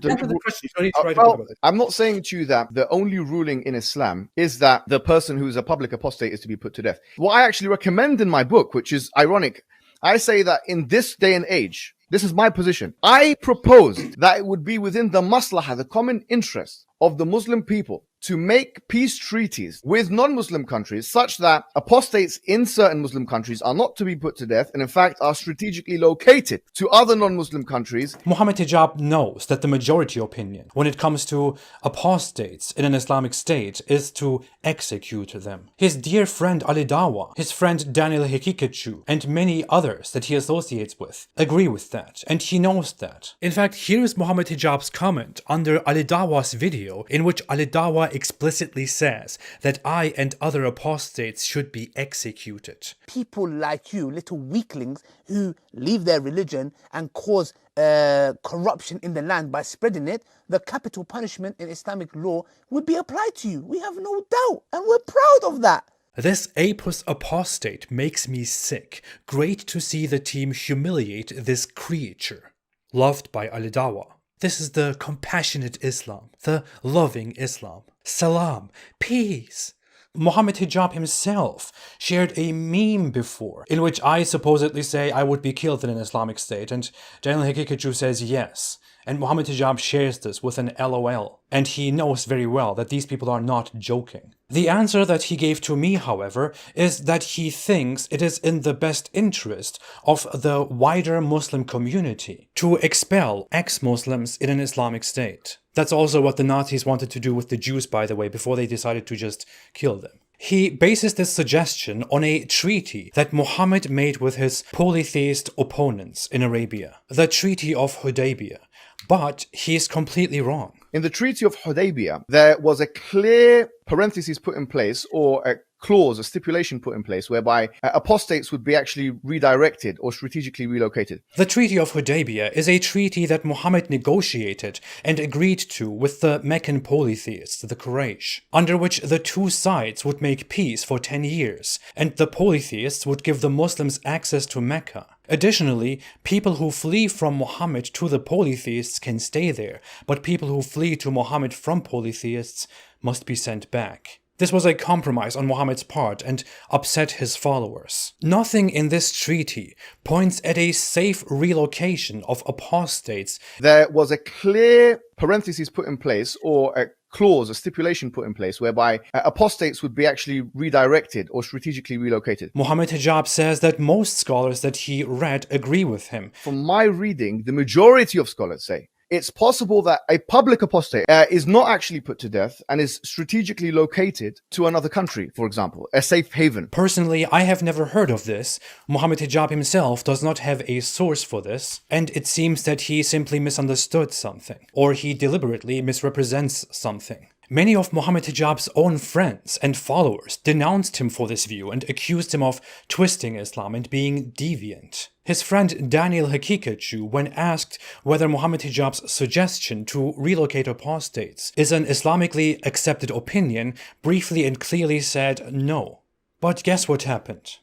I'm not saying to you that the only ruling in Islam is that the person who's a public apostate is to be put to death. What I actually recommend in my book, which is ironic, I say that in this day and age, this is my position. I proposed that it would be within the maslahah, the common interest of the Muslim people, to make peace treaties with non-Muslim countries such that apostates in certain Muslim countries are not to be put to death and in fact are strategically located to other non-Muslim countries. Mohammed Hijab knows that the majority opinion when it comes to apostates in an Islamic state is to execute them. His dear friend Ali Dawa, his friend Daniel Hekikachu, and many others that he associates with agree with that, and he knows that. In fact, here is Mohammed Hijab's comment under Ali Dawa's video in which Ali Dawa explicitly says that I and other apostates should be executed. People like you, little weaklings who leave their religion and cause corruption in the land by spreading it, the capital punishment in Islamic law would be applied to you. We have no doubt, and we're proud of that. This apus apostate makes me sick. Great to see the team humiliate this creature. Loved by Ali Dawa. This is the compassionate Islam, the loving Islam. Salam, peace. Mohammed Hijab himself shared a meme before, in which I supposedly say I would be killed in an Islamic state, and Daniel Hekikachu says yes. And Mohammed Hijab shares this with an LOL, and he knows very well that these people are not joking. The answer that he gave to me, however, is that he thinks it is in the best interest of the wider Muslim community to expel ex-Muslims in an Islamic state. That's also what the Nazis wanted to do with the Jews, by the way, before they decided to just kill them. He bases this suggestion on a treaty that Muhammad made with his polytheist opponents in Arabia, the Treaty of Hudaybiyah. But he's completely wrong. In the Treaty of Hudaybiyah, there was a clear parenthesis put in place, or clause, a stipulation put in place whereby apostates would be actually redirected or strategically relocated. The Treaty of Hudaybiyah is a treaty that Muhammad negotiated and agreed to with the Meccan polytheists, the Quraysh, under which the two sides would make peace for 10 years, and the polytheists would give the Muslims access to Mecca. Additionally, people who flee from Muhammad to the polytheists can stay there, but people who flee to Muhammad from polytheists must be sent back. This was a compromise on Muhammad's part and upset his followers. Nothing in this treaty points at a safe relocation of apostates. There was a clear parenthesis put in place, or a clause, a stipulation put in place whereby apostates would be actually redirected or strategically relocated. Mohammed Hijab says that most scholars that he read agree with him. From my reading, the majority of scholars say it's possible that a public apostate is not actually put to death and is strategically located to another country, for example, a safe haven. Personally, I have never heard of this. Mohammed Hijab himself does not have a source for this, and it seems that he simply misunderstood something, or he deliberately misrepresents something. Many of Mohammed Hijab's own friends and followers denounced him for this view and accused him of twisting Islam and being deviant. His friend Daniel Hakikachu, when asked whether Mohammed Hijab's suggestion to relocate apostates is an Islamically accepted opinion, briefly and clearly said no. But guess what happened?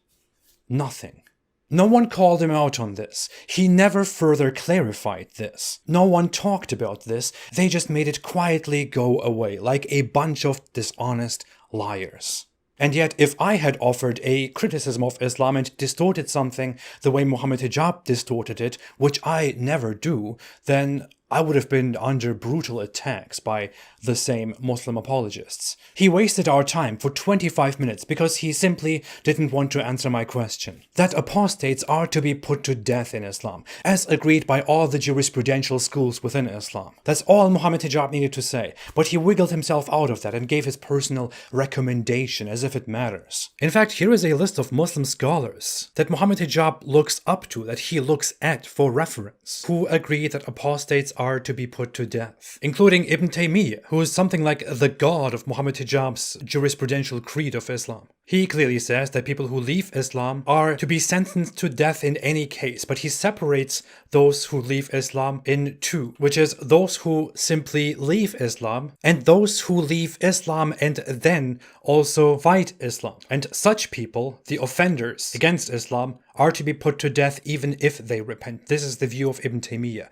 Nothing. No one called him out on this. He never further clarified this. No one talked about this. They just made it quietly go away, like a bunch of dishonest liars. And yet, if I had offered a criticism of Islam and distorted something the way Mohammed Hijab distorted it, which I never do, then I would have been under brutal attacks by the same Muslim apologists. He wasted our time for 25 minutes because he simply didn't want to answer my question. That apostates are to be put to death in Islam, as agreed by all the jurisprudential schools within Islam. That's all Mohammed Hijab needed to say, but he wiggled himself out of that and gave his personal recommendation as if it matters. In fact, here is a list of Muslim scholars that Mohammed Hijab looks up to, that he looks at for reference, who agree that apostates are to be put to death, including Ibn Taymiyyah, who is something like the god of Mohammed Hijab's jurisprudential creed of Islam. He clearly says that people who leave Islam are to be sentenced to death in any case, but he separates those who leave Islam in two, which is those who simply leave Islam and those who leave Islam and then also fight Islam. And such people, the offenders against Islam, are to be put to death even if they repent. This is the view of Ibn Taymiyyah.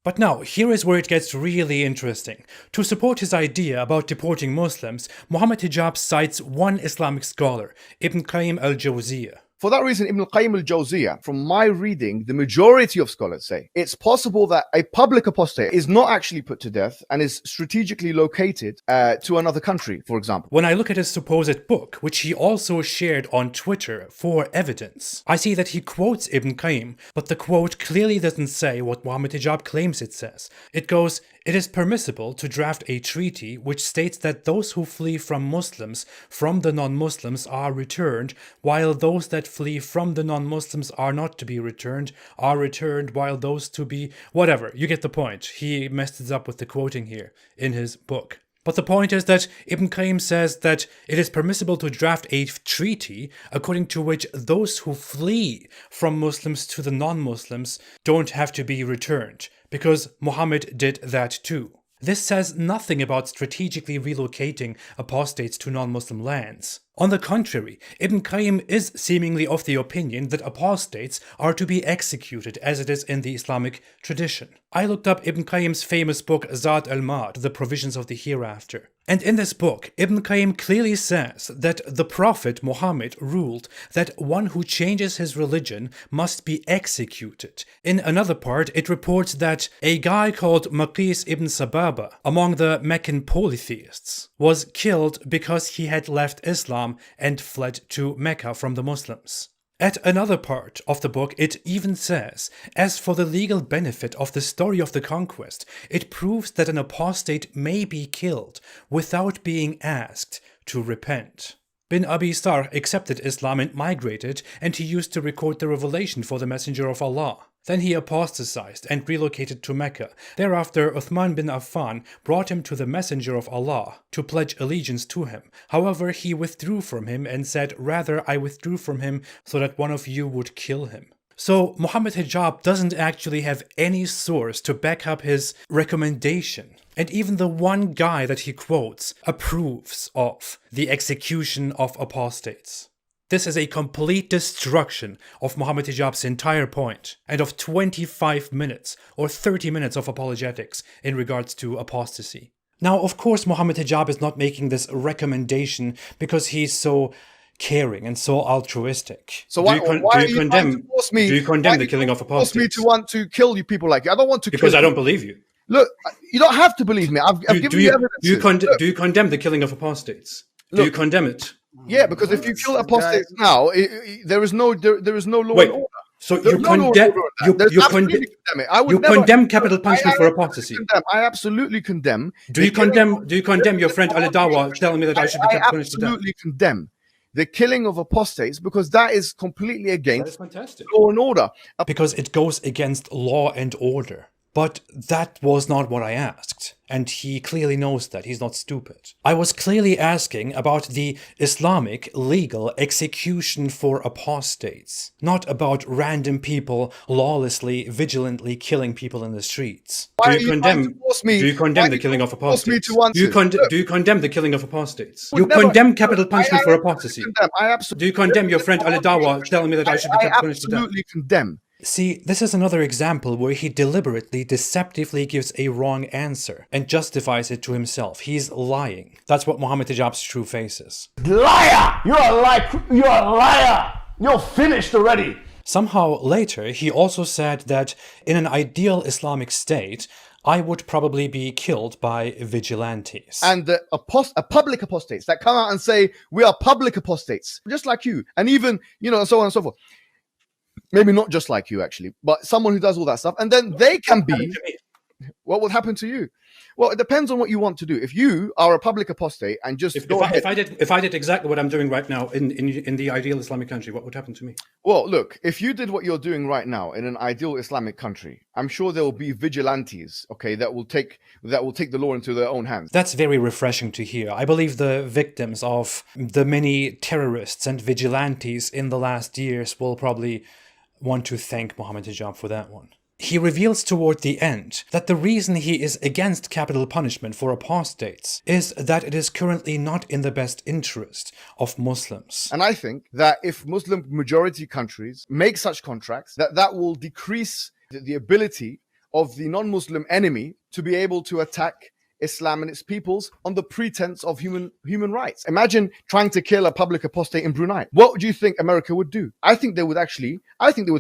But now, here is where it gets really interesting. To support his idea about deporting Muslims, Mohammed Hijab cites one Islamic scholar, Ibn Qayyim al-Jawziyah. For that reason, Ibn Qayyim al-Jawziyah, from my reading, the majority of scholars say it's possible that a public apostate is not actually put to death and is strategically located to another country, for example. When I look at his supposed book, which he also shared on Twitter for evidence, I see that he quotes Ibn Qayyim, but the quote clearly doesn't say what Mohammed Hijab claims it says. It goes, "It is permissible to draft a treaty which states that those who flee from Muslims from the non-Muslims are returned, while those that flee from the non-Muslims are not to be returned, are returned, while those to be..." Whatever, you get the point. He messed it up with the quoting here in his book. But the point is that Ibn Qayyim says that it is permissible to draft a treaty according to which those who flee from Muslims to the non-Muslims don't have to be returned, because Muhammad did that too. This says nothing about strategically relocating apostates to non-Muslim lands. On the contrary, Ibn Qayyim is seemingly of the opinion that apostates are to be executed as it is in the Islamic tradition. I looked up Ibn Qayyim's famous book Zad al-Ma'ad, The Provisions of the Hereafter. And in this book, Ibn Qayyim clearly says that the Prophet Muhammad ruled that one who changes his religion must be executed. In another part, it reports that a guy called Maqis ibn Sababa, among the Meccan polytheists, was killed because he had left Islam and fled to Mecca from the Muslims. At another part of the book, it even says, as for the legal benefit of the story of the conquest, it proves that an apostate may be killed without being asked to repent. Bin Abi Sarh accepted Islam and migrated, and he used to record the revelation for the Messenger of Allah. Then he apostatized and relocated to Mecca. Thereafter, Uthman bin Affan brought him to the Messenger of Allah to pledge allegiance to him. However, he withdrew from him and said, "Rather, I withdrew from him so that one of you would kill him." So Mohammed Hijab doesn't actually have any source to back up his recommendation. And even the one guy that he quotes approves of the execution of apostates. This is a complete destruction of Mohammed Hijab's entire point and of 25 minutes or 30 minutes of apologetics in regards to apostasy. Now, of course, Mohammed Hijab is not making this recommendation because he's so caring and so altruistic. So why are you trying to force me? Do you condemn the killing of apostates? Force me to want to kill you people like you. I don't want to because kill I don't believe you. Look, you don't have to believe me. I've given you evidence. Do you condemn the killing of apostates? Do you condemn it? Yeah, because if you kill apostates now, there is no law and order. So you condemn capital punishment for apostasy. I absolutely condemn. Do you condemn your friend Ali Dawa telling me that I should be punished to death? I absolutely condemn the killing of apostates because that is completely against fantastic. Law and order. Because it goes against law and order. But that was not what I asked, and he clearly knows that. He's not stupid. I was clearly asking about the Islamic legal execution for apostates, not about random people lawlessly, vigilantly killing people in the streets. Do you condemn the killing of apostates? Do you condemn the killing of apostates? You condemn capital punishment for apostasy. Do you condemn your friend Ali Dawa telling me that I should be punished to death? I absolutely condemn. See, this is another example where he deliberately, deceptively gives a wrong answer and justifies it to himself. He's lying. That's what Mohammed Hijab's true face is. Liar! You're a liar! You're finished already! Somehow later, he also said that in an ideal Islamic state, I would probably be killed by vigilantes. And public apostates that come out and say, we are public apostates, just like you. And even, so on and so forth. Maybe not just like you, actually, but someone who does all that stuff. And then they can be... What will happen to you? Well, it depends on what you want to do. If you are a public apostate and just if I did exactly what I'm doing right now in the ideal Islamic country, what would happen to me? Well, look, if you did what you're doing right now in an ideal Islamic country, I'm sure there will be vigilantes, okay, that will take the law into their own hands. That's very refreshing to hear. I believe the victims of the many terrorists and vigilantes in the last years will probably want to thank Mohammed Hijab for that one. He reveals toward the end that the reason he is against capital punishment for apostates is that it is currently not in the best interest of Muslims. And I think that if Muslim majority countries make such contracts, that will decrease the ability of the non-Muslim enemy to be able to attack Islam and its peoples on the pretense of human rights. Imagine trying to kill a public apostate in Brunei. What do you think America would do? I think they would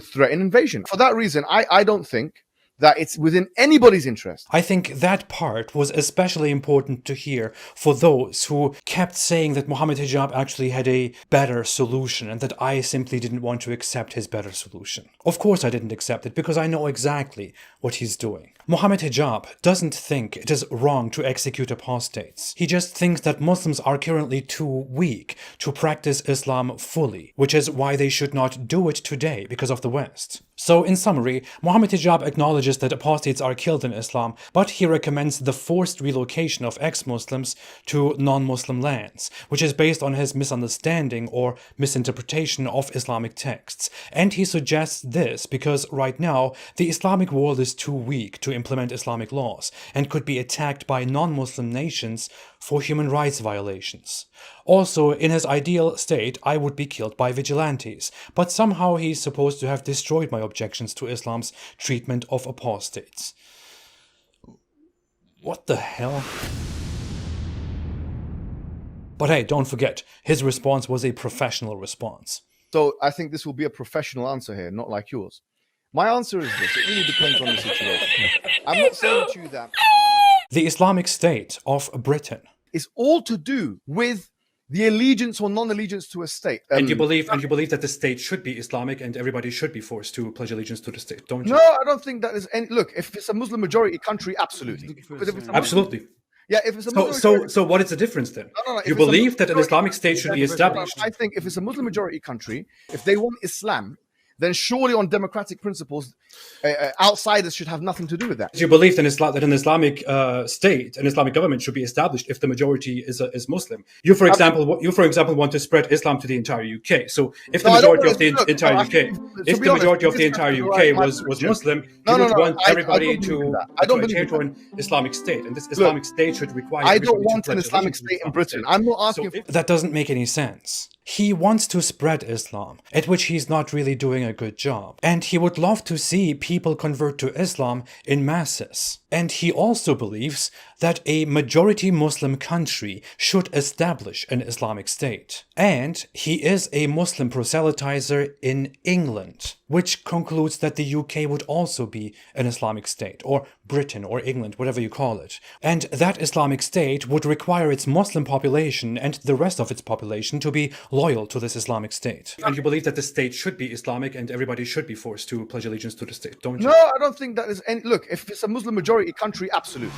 threaten invasion. For that reason, I don't think that it's within anybody's interest. I think that part was especially important to hear for those who kept saying that Mohammed Hijab actually had a better solution and that I simply didn't want to accept his better solution. Of course I didn't accept it because I know exactly what he's doing. Mohammed Hijab doesn't think it is wrong to execute apostates. He just thinks that Muslims are currently too weak to practice Islam fully, which is why they should not do it today because of the West. So in summary, Mohammed Hijab acknowledges that apostates are killed in Islam, but he recommends the forced relocation of ex-Muslims to non-Muslim lands, which is based on his misunderstanding or misinterpretation of Islamic texts. And he suggests this because right now, the Islamic world is too weak to implement Islamic laws and could be attacked by non-Muslim nations for human rights violations. Also, in his ideal state, I would be killed by vigilantes, but somehow he's supposed to have destroyed my objections to Islam's treatment of apostates. What the hell? But hey, don't forget, his response was a professional response. So I think this will be a professional answer here, not like yours. My answer is this. It really depends on the situation. I'm not saying to you that the Islamic State of Britain is all to do with the allegiance or non-allegiance to a state. And you believe that the state should be Islamic and everybody should be forced to pledge allegiance to the state, don't you? No, I don't think that is any... Look, if it's a Muslim majority country, absolutely. Absolutely. Yeah, if it's a Muslim so what is the difference then? No, you believe that an Islamic state should be established? I think if it's a Muslim majority country, if they want Islam, then surely on democratic principles, outsiders should have nothing to do with that. You believe that an Islamic state, an Islamic government, should be established if the majority is Muslim. You, for example, want to spread Islam to the entire UK. So, if the majority of the entire UK was Muslim, you would want everybody to adhere to an Islamic state, and this Islamic state should require. I don't want an Islamic state in Britain. I'm not asking. That doesn't make any sense. He wants to spread Islam, at which he's not really doing a good job. And he would love to see people convert to Islam in masses. And he also believes that a majority Muslim country should establish an Islamic state. And he is a Muslim proselytizer in England, which concludes that the UK would also be an Islamic state, or Britain, or England, whatever you call it. And that Islamic state would require its Muslim population and the rest of its population to be loyal to this Islamic state. And you believe that the state should be Islamic and everybody should be forced to pledge allegiance to the state, don't you? No, I don't think that is any. Look, if it's a Muslim majority country, absolutely.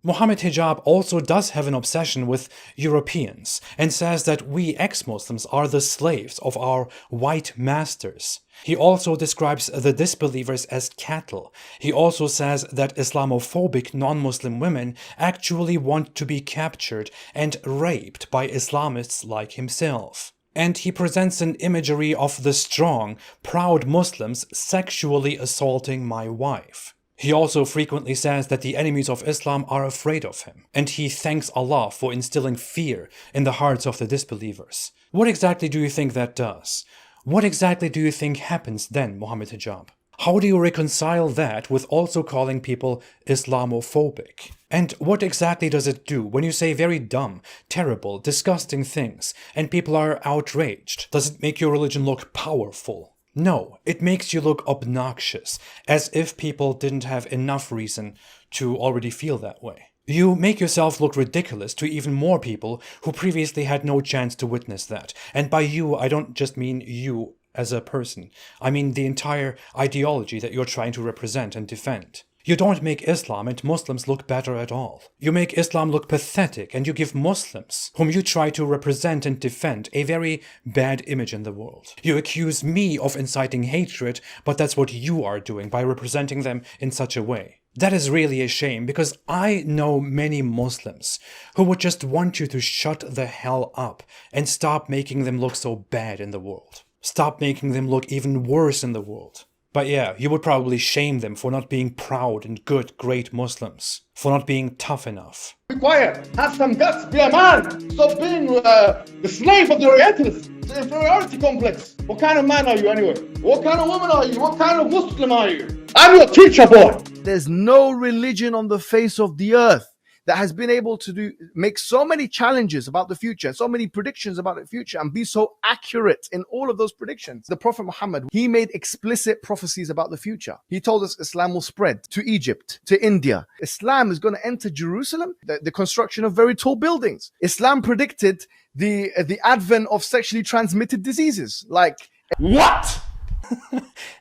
Mohammed Hijab also does have an obsession with Europeans and says that we ex-Muslims are the slaves of our white masters. He also describes the disbelievers as cattle. He also says that Islamophobic non-Muslim women actually want to be captured and raped by Islamists like himself. And he presents an imagery of the strong, proud Muslims sexually assaulting my wife. He also frequently says that the enemies of Islam are afraid of him, and he thanks Allah for instilling fear in the hearts of the disbelievers. What exactly do you think that does? What exactly do you think happens then, Mohammed Hijab? How do you reconcile that with also calling people Islamophobic? And what exactly does it do when you say very dumb, terrible, disgusting things and people are outraged? Does it make your religion look powerful? No, it makes you look obnoxious, as if people didn't have enough reason to already feel that way. You make yourself look ridiculous to even more people who previously had no chance to witness that. And by you, I don't just mean you as a person. I mean the entire ideology that you're trying to represent and defend. You don't make Islam and Muslims look better at all. You make Islam look pathetic, and you give Muslims, whom you try to represent and defend, a very bad image in the world. You accuse me of inciting hatred, but that's what you are doing by representing them in such a way. That is really a shame, because I know many Muslims who would just want you to shut the hell up and stop making them look so bad in the world. Stop making them look even worse in the world. But yeah, you would probably shame them for not being proud and good, great Muslims, for not being tough enough. Be quiet, have some guts, be a man. Stop being the slave of the Orientalists. It's an inferiority complex. What kind of man are you anyway? What kind of woman are you? What kind of Muslim are you? I'm your teacher, boy. There's no religion on the face of the earth that has been able to make so many challenges about the future, so many predictions about the future, and be so accurate in all of those predictions. The Prophet Muhammad, he made explicit prophecies about the future. He told us Islam will spread to Egypt, to India. Islam is going to enter Jerusalem, the construction of very tall buildings. Islam predicted the advent of sexually transmitted diseases like What?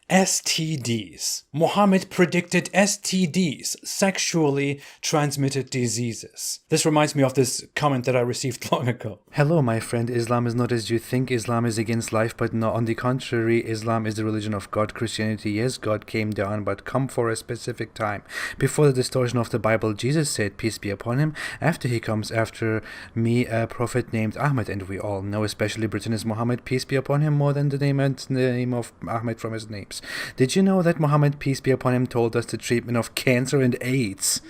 STDs. Muhammad predicted STDs, sexually transmitted diseases. This reminds me of this comment that I received long ago. Hello, my friend. Islam is not as you think. Islam is against life, but no, on the contrary, Islam is the religion of God. Christianity, yes, God came down, but come for a specific time. Before the distortion of the Bible, Jesus said, peace be upon him. After he comes after me, a prophet named Ahmed, and we all know, especially Britain, is Muhammad, peace be upon him, more than the name of Ahmed from his names. Did you know that Muhammad, peace be upon him, told us the treatment of cancer and AIDS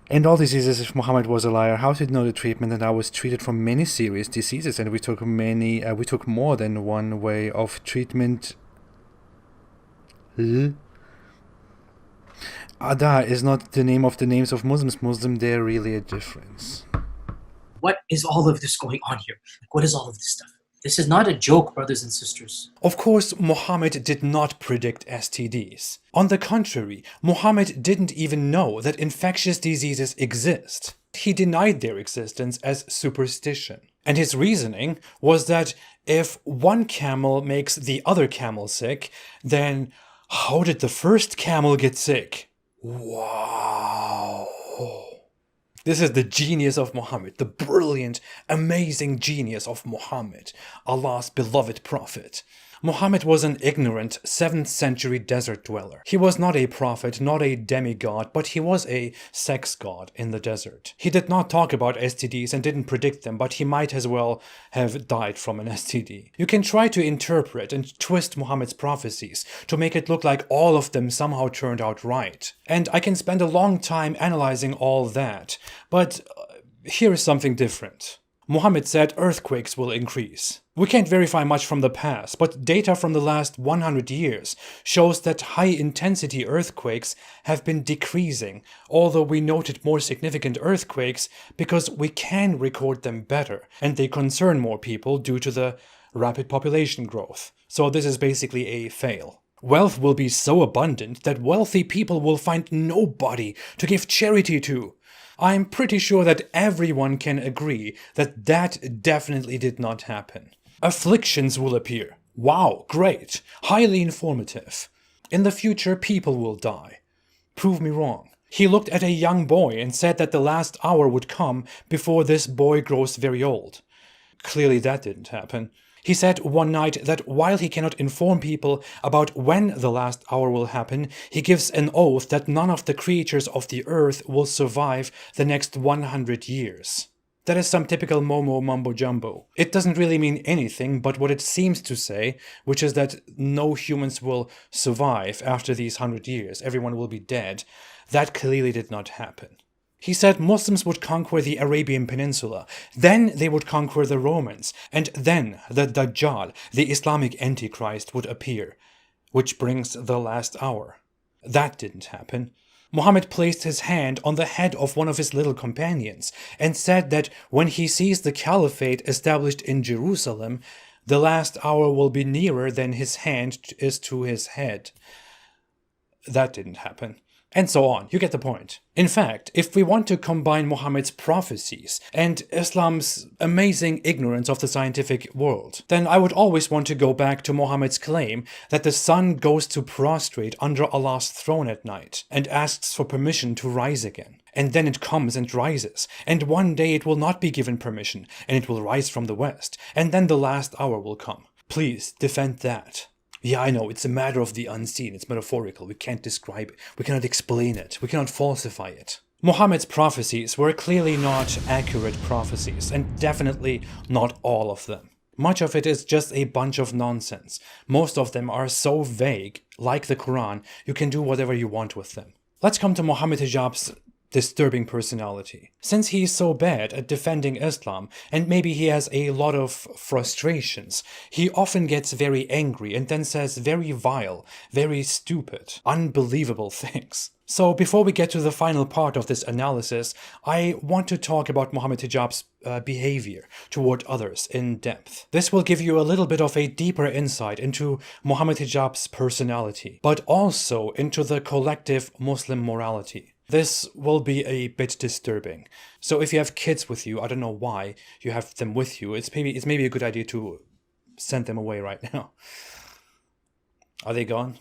and all diseases? If Muhammad was a liar, how did he know the treatment? And I was treated from many serious diseases, and we took more than one way of treatment. Ada is not the name of the names of Muslims. Muslim, they're really a difference. What is all of this going on here? What is all of this stuff? This is not a joke, brothers and sisters. Of course, Muhammad did not predict STDs. On the contrary, Muhammad didn't even know that infectious diseases exist. He denied their existence as superstition. And his reasoning was that if one camel makes the other camel sick, then how did the first camel get sick? Wow. This is the genius of Muhammad, the brilliant, amazing genius of Muhammad, Allah's beloved prophet. Muhammad was an ignorant 7th century desert dweller. He was not a prophet, not a demigod, but he was a sex god in the desert. He did not talk about STDs and didn't predict them, but he might as well have died from an STD. You can try to interpret and twist Muhammad's prophecies to make it look like all of them somehow turned out right. And I can spend a long time analyzing all that, but here is something different. Muhammad said earthquakes will increase. We can't verify much from the past, but data from the last 100 years shows that high-intensity earthquakes have been decreasing, although we noted more significant earthquakes because we can record them better, and they concern more people due to the rapid population growth. So this is basically a fail. Wealth will be so abundant that wealthy people will find nobody to give charity to. I'm pretty sure that everyone can agree that that definitely did not happen. Afflictions will appear. Wow, great. Highly informative. In the future, people will die. Prove me wrong. He looked at a young boy and said that the last hour would come before this boy grows very old. Clearly that didn't happen. He said one night that while he cannot inform people about when the last hour will happen, he gives an oath that none of the creatures of the earth will survive the next 100 years. That is some typical Momo mumbo jumbo. It doesn't really mean anything but what it seems to say, which is that no humans will survive after these 100 years. Everyone will be dead. That clearly did not happen. He said Muslims would conquer the Arabian Peninsula, then they would conquer the Romans, and then the Dajjal, the Islamic Antichrist, would appear, which brings the last hour. That didn't happen. Muhammad placed his hand on the head of one of his little companions and said that when he sees the caliphate established in Jerusalem, the last hour will be nearer than his hand is to his head. That didn't happen. And so on. You get the point. In fact, if we want to combine Muhammad's prophecies and Islam's amazing ignorance of the scientific world, then I would always want to go back to Muhammad's claim that the sun goes to prostrate under Allah's throne at night and asks for permission to rise again. And then it comes and rises, and one day it will not be given permission, and it will rise from the west, and then the last hour will come. Please defend that. Yeah, I know, it's a matter of the unseen, it's metaphorical, we can't describe it, we cannot explain it, we cannot falsify it. Muhammad's prophecies were clearly not accurate prophecies, and definitely not all of them. Much of it is just a bunch of nonsense. Most of them are so vague, like the Quran, you can do whatever you want with them. Let's come to Mohammed Hijab's disturbing personality. Since he is so bad at defending Islam, and maybe he has a lot of frustrations, he often gets very angry and then says very vile, very stupid, unbelievable things. So before we get to the final part of this analysis, I want to talk about Mohammed Hijab's behavior toward others in depth. This will give you a little bit of a deeper insight into Mohammed Hijab's personality, but also into the collective Muslim morality. This will be a bit disturbing. So if you have kids with you, I don't know why you have them with you, it's maybe a good idea to send them away right now. Are they gone?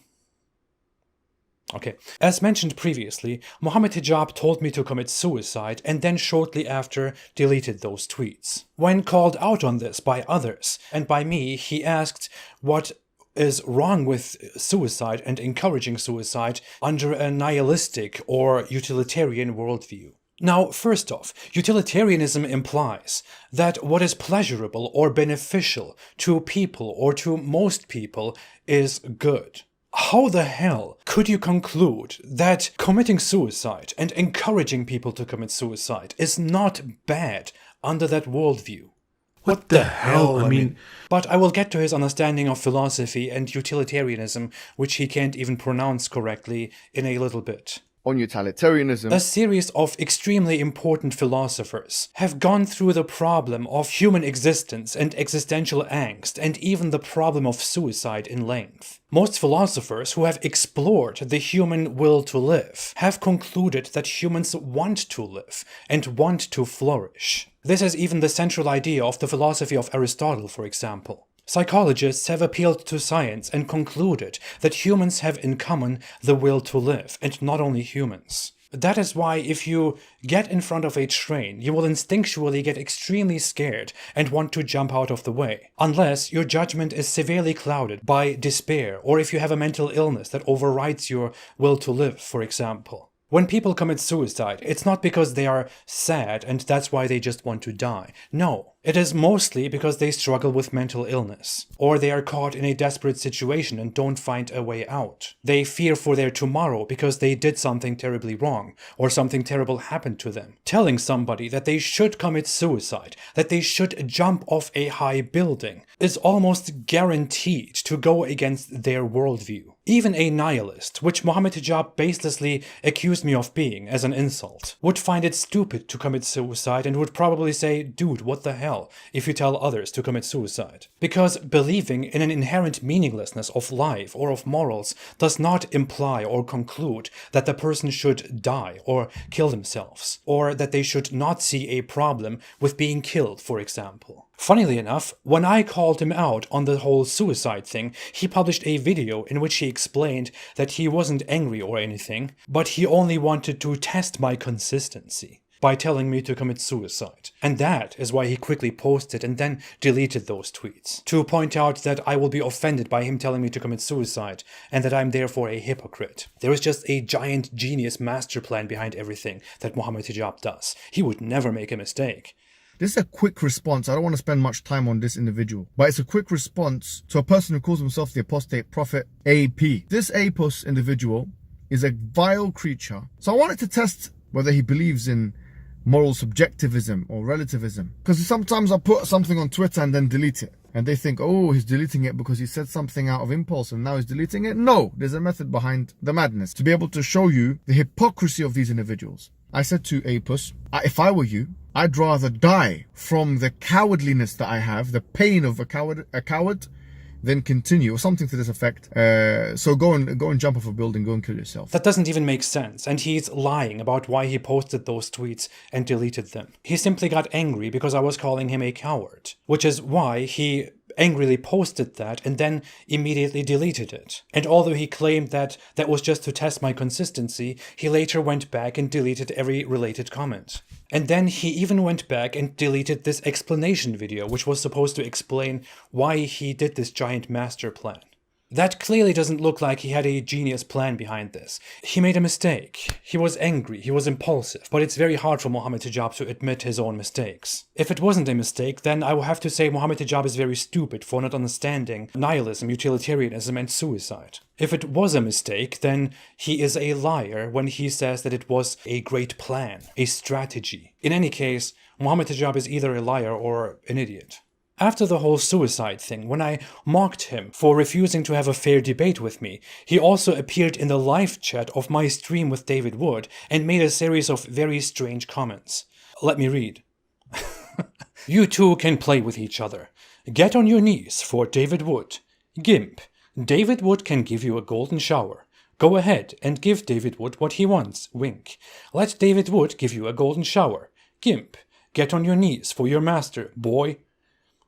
Okay. As mentioned previously, Mohammed Hijab told me to commit suicide and then shortly after deleted those tweets. When called out on this by others and by me, he asked what is wrong with suicide and encouraging suicide under a nihilistic or utilitarian worldview. Now, first off, utilitarianism implies that what is pleasurable or beneficial to people or to most people is good. How the hell could you conclude that committing suicide and encouraging people to commit suicide is not bad under that worldview? What the hell? I mean... But I will get to his understanding of philosophy and utilitarianism, which he can't even pronounce correctly, in a little bit. On utilitarianism, A series of extremely important philosophers have gone through the problem of human existence and existential angst, and even the problem of suicide in length. Most philosophers who have explored the human will to live have concluded that humans want to live and want to flourish. This is even the central idea of the philosophy of Aristotle, for example. Psychologists have appealed to science and concluded that humans have in common the will to live, and not only humans. That is why if you get in front of a train, you will instinctually get extremely scared and want to jump out of the way, unless your judgment is severely clouded by despair, or if you have a mental illness that overrides your will to live, for example. When people commit suicide, it's not because they are sad and that's why they just want to die. No, it is mostly because they struggle with mental illness, or they are caught in a desperate situation and don't find a way out. They fear for their tomorrow because they did something terribly wrong, or something terrible happened to them. Telling somebody that they should commit suicide, that they should jump off a high building, is almost guaranteed to go against their worldview. Even a nihilist, which Mohammed Hijab baselessly accused me of being as an insult, would find it stupid to commit suicide and would probably say, dude, what the hell, if you tell others to commit suicide. Because believing in an inherent meaninglessness of life or of morals does not imply or conclude that the person should die or kill themselves, or that they should not see a problem with being killed, for example. Funnily enough, when I called him out on the whole suicide thing, he published a video in which he explained that he wasn't angry or anything, but he only wanted to test my consistency by telling me to commit suicide. And that is why he quickly posted and then deleted those tweets, to point out that I will be offended by him telling me to commit suicide, and that I'm therefore a hypocrite. There is just a giant genius master plan behind everything that Mohammed Hijab does. He would never make a mistake. This is a quick response. I don't want to spend much time on this individual, but it's a quick response to a person who calls himself the apostate prophet AP. This Apos individual is a vile creature. So I wanted to test whether he believes in moral subjectivism or relativism. Because sometimes I put something on Twitter and then delete it. And they think, oh, he's deleting it because he said something out of impulse and now he's deleting it. No, there's a method behind the madness to be able to show you the hypocrisy of these individuals. I said to Apos, if I were you, I'd rather die from the cowardliness that I have, the pain of a coward, than continue, or something to this effect. So go and jump off a building, go and kill yourself. That doesn't even make sense, and he's lying about why he posted those tweets and deleted them. He simply got angry because I was calling him a coward, which is why he angrily posted that and then immediately deleted it. And although he claimed that that was just to test my consistency, he later went back and deleted every related comment. And then he even went back and deleted this explanation video, which was supposed to explain why he did this giant master plan. That clearly doesn't look like he had a genius plan behind this. He made a mistake. He was angry. He was impulsive. But it's very hard for Mohammed Hijab to admit his own mistakes. If it wasn't a mistake, then I will have to say Mohammed Hijab is very stupid for not understanding nihilism, utilitarianism, and suicide. If it was a mistake, then he is a liar when he says that it was a great plan, a strategy. In any case, Mohammed Hijab is either a liar or an idiot. After the whole suicide thing, when I mocked him for refusing to have a fair debate with me, he also appeared in the live chat of my stream with David Wood and made a series of very strange comments. Let me read. You two can play with each other. Get on your knees for David Wood. Gimp. David Wood can give you a golden shower. Go ahead and give David Wood what he wants. Wink. Let David Wood give you a golden shower. Gimp. Get on your knees for your master, boy.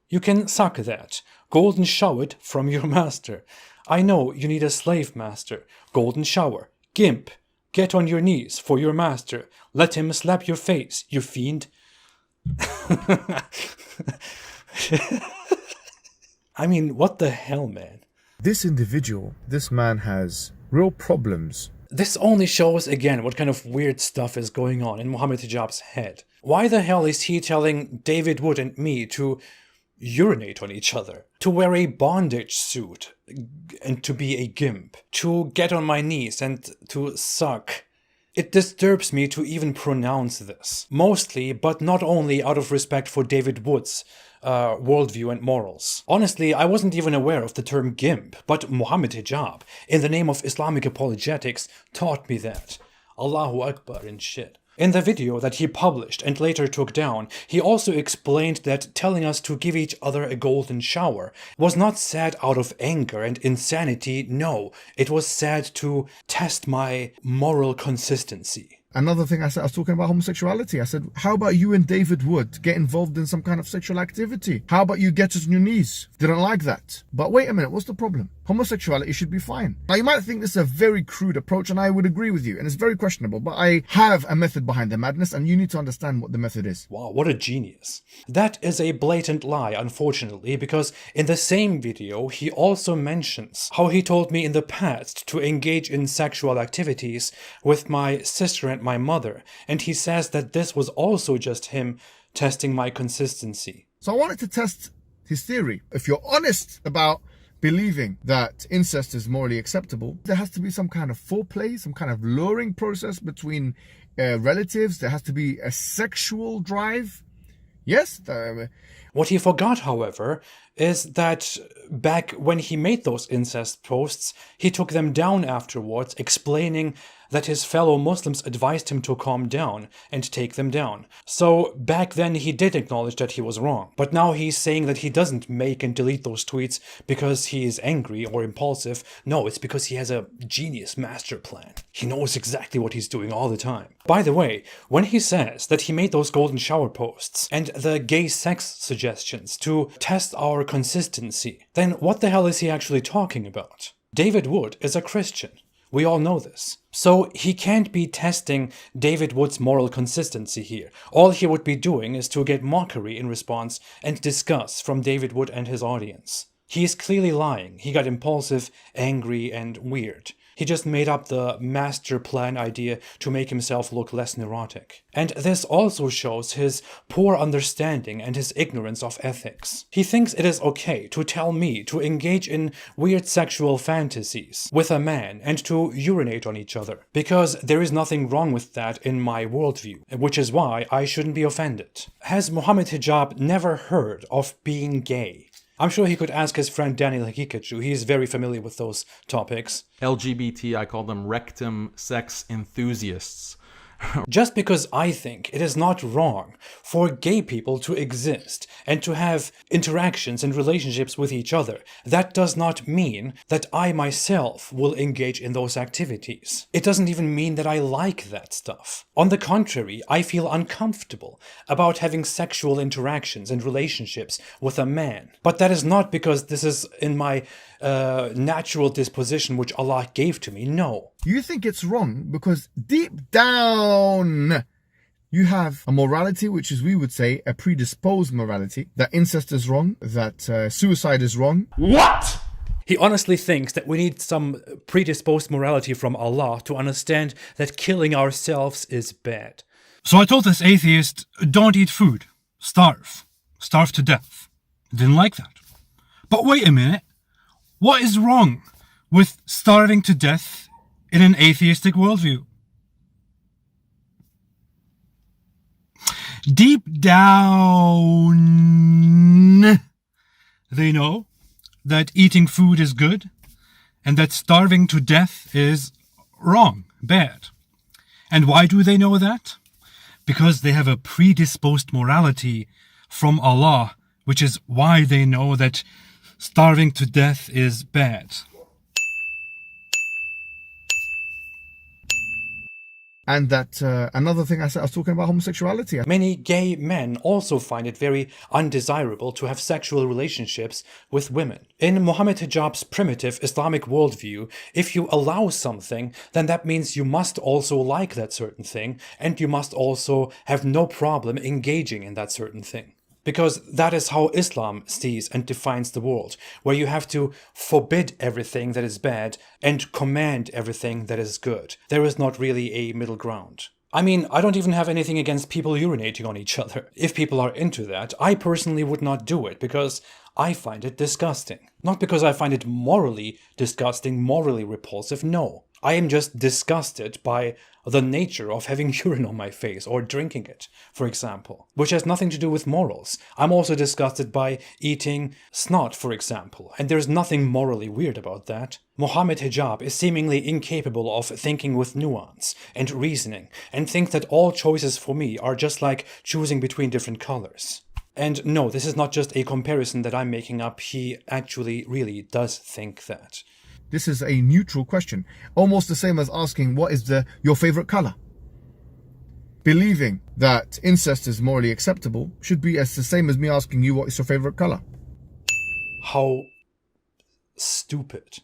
You can suck that. Golden showered from your master. I know you need a slave master. Golden shower. Gimp. Get on your knees for your master. Let him slap your face, you fiend. I mean, what the hell, man? This individual, this man has real problems. This only shows again what kind of weird stuff is going on in Mohammed Hijab's head. Why the hell is he telling David Wood and me to urinate on each other, to wear a bondage suit and to be a gimp, to get on my knees and to suck? It disturbs me to even pronounce this, mostly but not only out of respect for David Wood's worldview and morals. Honestly, I wasn't even aware of the term gimp, but Mohammed Hijab, in the name of Islamic apologetics, taught me that. Allahu Akbar and shit. In the video that he published and later took down, he also explained that telling us to give each other a golden shower was not said out of anger and insanity, no, it was said to test my moral consistency. another thing I said, I was talking about homosexuality. I said, how about you and David Wood get involved in some kind of sexual activity? How about you get on your knees? Didn't like that. But wait a minute, what's the problem? Homosexuality should be fine. Now, you might think this is a very crude approach, and I would agree with you, and it's very questionable, but I have a method behind the madness, and you need to understand what the method is. Wow, what a genius. That is a blatant lie, unfortunately, because in the same video, he also mentions how he told me in the past to engage in sexual activities with my sister and my mother, and he says that this was also just him testing my consistency. So I wanted to test his theory. If you're honest about believing that incest is morally acceptable, there has to be some kind of foreplay, some kind of luring process between relatives. There has to be a sexual drive. Yes? What he forgot, however, is that back when he made those incest posts, he took them down afterwards, explaining that his fellow Muslims advised him to calm down and take them down. So back then he did acknowledge that he was wrong. But now he's saying that he doesn't make and delete those tweets because he is angry or impulsive. No, it's because he has a genius master plan. He knows exactly what he's doing all the time. By the way, when he says that he made those golden shower posts and the gay sex suggestions to test our consistency, then what the hell is he actually talking about? David Wood is a Christian. We all know this. So he can't be testing David Wood's moral consistency here. All he would be doing is to get mockery in response and disgust from David Wood and his audience. He is clearly lying. He got impulsive, angry, and weird. He just made up the master plan idea to make himself look less neurotic. And this also shows his poor understanding and his ignorance of ethics. He thinks it is okay to tell me to engage in weird sexual fantasies with a man and to urinate on each other, because there is nothing wrong with that in my worldview, which is why I shouldn't be offended. Has Mohammed Hijab never heard of being gay? I'm sure he could ask his friend Daniel Hikikachu. He's very familiar with those topics. LGBT, I call them rectum sex enthusiasts. Just because I think it is not wrong for gay people to exist and to have interactions and relationships with each other, that does not mean that I myself will engage in those activities. It doesn't even mean that I like that stuff. On the contrary, I feel uncomfortable about having sexual interactions and relationships with a man. But that is not because this is in my natural disposition which Allah gave to me. No. You think it's wrong because deep down you have a morality which is, we would say, a predisposed morality, that incest is wrong, that suicide is wrong. What? He honestly thinks that we need some predisposed morality from Allah to understand that killing ourselves is bad. So I told this atheist, don't eat food. Starve. Starve to death. Didn't like that. But wait a minute. What is wrong with starving to death in an atheistic worldview? Deep down, they know that eating food is good and that starving to death is wrong, bad. And why do they know that? Because they have a predisposed morality from Allah, which is why they know that starving to death is bad. And that another thing I said, I was talking about homosexuality. Many gay men also find it very undesirable to have sexual relationships with women. In Mohammed Hijab's primitive Islamic worldview, if you allow something, then that means you must also like that certain thing, and you must also have no problem engaging in that certain thing. Because that is how Islam sees and defines the world, where you have to forbid everything that is bad and command everything that is good. There is not really a middle ground. I mean, I don't even have anything against people urinating on each other. If people are into that, I personally would not do it because I find it disgusting. Not because I find it morally disgusting, morally repulsive, no. I am just disgusted by the nature of having urine on my face or drinking it, for example, which has nothing to do with morals. I'm also disgusted by eating snot, for example, and there's nothing morally weird about that. Mohammed Hijab is seemingly incapable of thinking with nuance and reasoning, and thinks that all choices for me are just like choosing between different colors. And no, this is not just a comparison that I'm making up. He actually really does think that. This is a neutral question, almost the same as asking what is your favorite color. believing that incest is morally acceptable should be as the same as me asking you what is your favorite color. How stupid.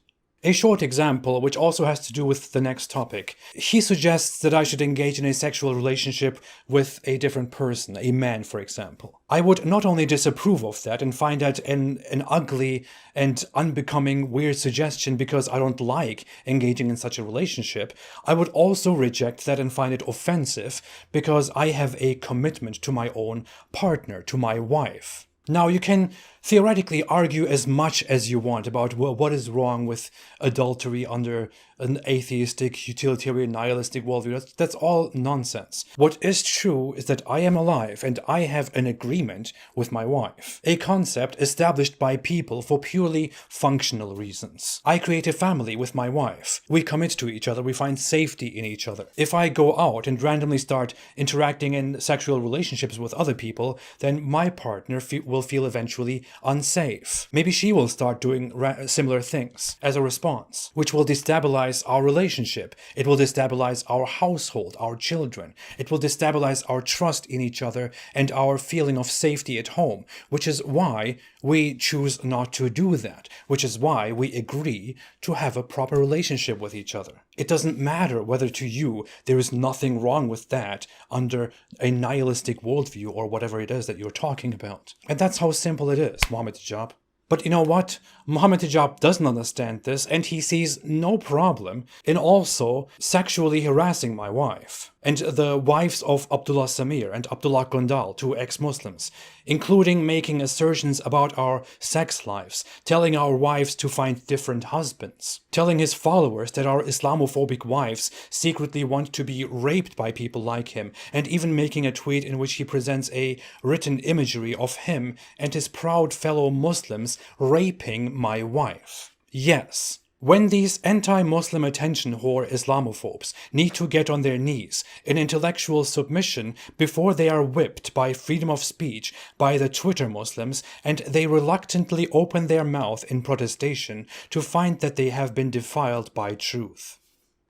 A short example, which also has to do with the next topic. He suggests that I should engage in a sexual relationship with a different person, a man, for example. I would not only disapprove of that and find that an ugly and unbecoming weird suggestion because I don't like engaging in such a relationship, I would also reject that and find it offensive because I have a commitment to my own partner, to my wife. Now, you can theoretically argue as much as you want about what is wrong with adultery under an atheistic, utilitarian, nihilistic worldview. That's all nonsense. What is true is that I am alive and I have an agreement with my wife. A concept established by people for purely functional reasons. I create a family with my wife. We commit to each other. We find safety in each other. If I go out and randomly start interacting in sexual relationships with other people, then my partner will feel eventually unsafe. Maybe she will start doing similar things as a response, which will destabilize our relationship. It will destabilize our household, our children. It will destabilize our trust in each other and our feeling of safety at home, which is why we choose not to do that, which is why we agree to have a proper relationship with each other. It doesn't matter whether to you there is nothing wrong with that under a nihilistic worldview or whatever it is that you're talking about. And that's how simple it is, Mohammed Hijab. But you know what? Mohammed Hijab doesn't understand this, and he sees no problem in also sexually harassing my wife and the wives of Abdullah Samir and Abdullah Gondal, two ex-Muslims, including making assertions about our sex lives, telling our wives to find different husbands, telling his followers that our Islamophobic wives secretly want to be raped by people like him, and even making a tweet in which he presents a written imagery of him and his proud fellow Muslims raping my wife. Yes. When these anti-Muslim attention whore Islamophobes need to get on their knees in intellectual submission before they are whipped by freedom of speech by the Twitter Muslims, and they reluctantly open their mouth in protestation to find that they have been defiled by truth.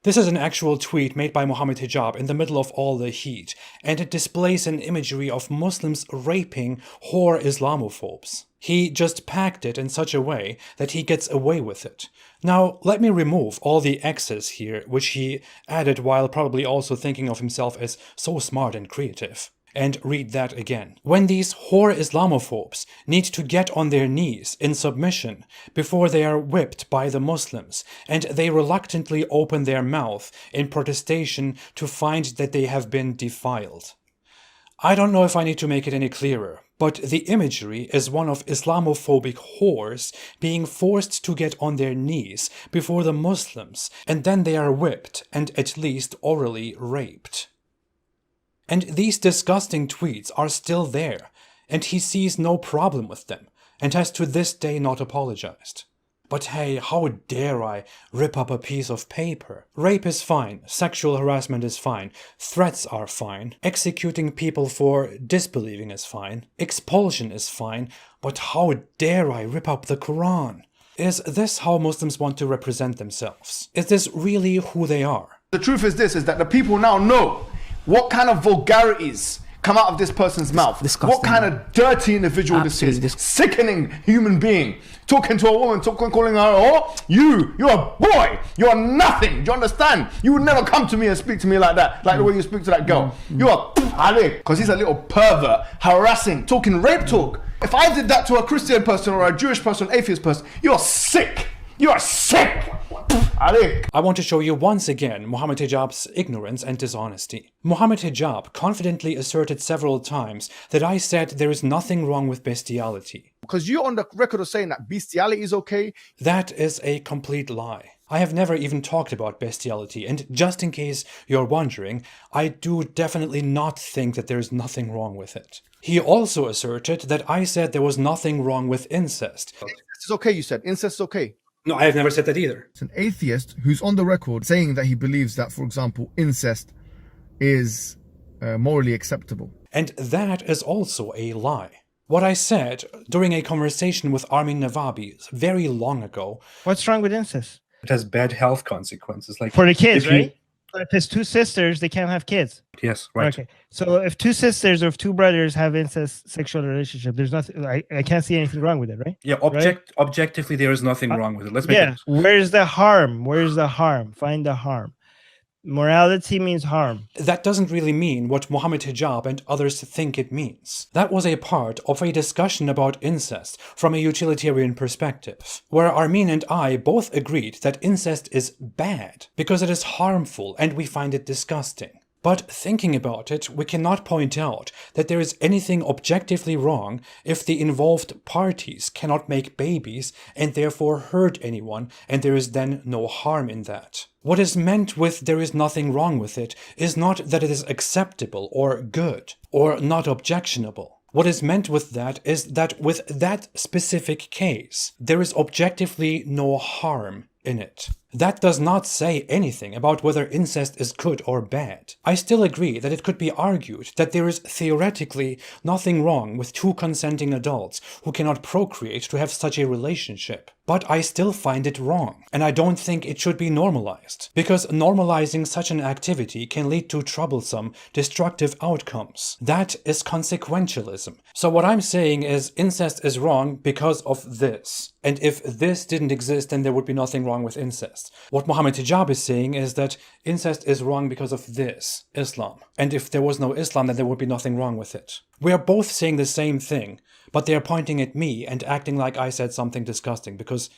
This is an actual tweet made by Mohammed Hijab in the middle of all the heat, and it displays an imagery of Muslims raping whore Islamophobes. He just packed it in such a way that he gets away with it. Now, let me remove all the X's here, which he added while probably also thinking of himself as so smart and creative. And read that again. When these whore Islamophobes need to get on their knees in submission before they are whipped by the Muslims, and they reluctantly open their mouth in protestation to find that they have been defiled. I don't know if I need to make it any clearer, but the imagery is one of Islamophobic whores being forced to get on their knees before the Muslims, and then they are whipped and at least orally raped. And these disgusting tweets are still there, and he sees no problem with them, and has to this day not apologized. But hey, how dare I rip up a piece of paper? Rape is fine, sexual harassment is fine, threats are fine, executing people for disbelieving is fine, expulsion is fine, but how dare I rip up the Quran? Is this how Muslims want to represent themselves? Is this really who they are? The truth is this, is that the people now know what kind of vulgarities come out of this person's mouth. Disgusting. What kind of dirty individual Absolutely this is. Sickening human being. Talking to a woman, calling her, oh, you're a boy. You're nothing. Do you understand? You would never come to me and speak to me like that. Like the way you speak to that girl. You're Ali. Because he's a little pervert. Harassing. Talking rape talk. If I did that to a Christian person or a Jewish person, atheist person, you're sick. You are sick. I want to show you once again Mohammed Hijab's ignorance and dishonesty. Mohammed Hijab confidently asserted several times that I said there is nothing wrong with bestiality. Because you're on the record of saying that bestiality is okay. That is a complete lie. I have never even talked about bestiality, and just in case you're wondering, I do definitely not think that there is nothing wrong with it. He also asserted that I said there was nothing wrong with incest. It's okay, you said. Incest is okay. No, I have never said that either. It's an atheist who's on the record saying that he believes that, for example, incest is morally acceptable. And that is also a lie. What I said during a conversation with Armin Navabi very long ago. What's wrong with incest? It has bad health consequences. Like for the kids, right? If it's two sisters, they can't have kids. Yes, right. Okay. So if two sisters or if two brothers have incest sexual relationship, there's nothing. I can't see anything wrong with it, right? Yeah, objectively, there is nothing wrong with it. Let's make Yeah. it. Where's the harm? Where's the harm? Find the harm. Morality means harm. That doesn't really mean what Mohammed Hijab and others think it means. That was a part of a discussion about incest from a utilitarian perspective, where Armin and I both agreed that incest is bad because it is harmful and we find it disgusting. But thinking about it, we cannot point out that there is anything objectively wrong if the involved parties cannot make babies and therefore hurt anyone, and there is then no harm in that. What is meant with there is nothing wrong with it is not that it is acceptable or good or not objectionable. What is meant with that is that with that specific case, there is objectively no harm in it. That does not say anything about whether incest is good or bad. I still agree that it could be argued that there is theoretically nothing wrong with two consenting adults who cannot procreate to have such a relationship. But I still find it wrong, and I don't think it should be normalized, because normalizing such an activity can lead to troublesome, destructive outcomes. That is consequentialism. So what I'm saying is incest is wrong because of this. And if this didn't exist, then there would be nothing wrong with incest. What Mohammed Hijab is saying is that incest is wrong because of this, Islam. And if there was no Islam, then there would be nothing wrong with it. We are both saying the same thing, but they are pointing at me and acting like I said something disgusting because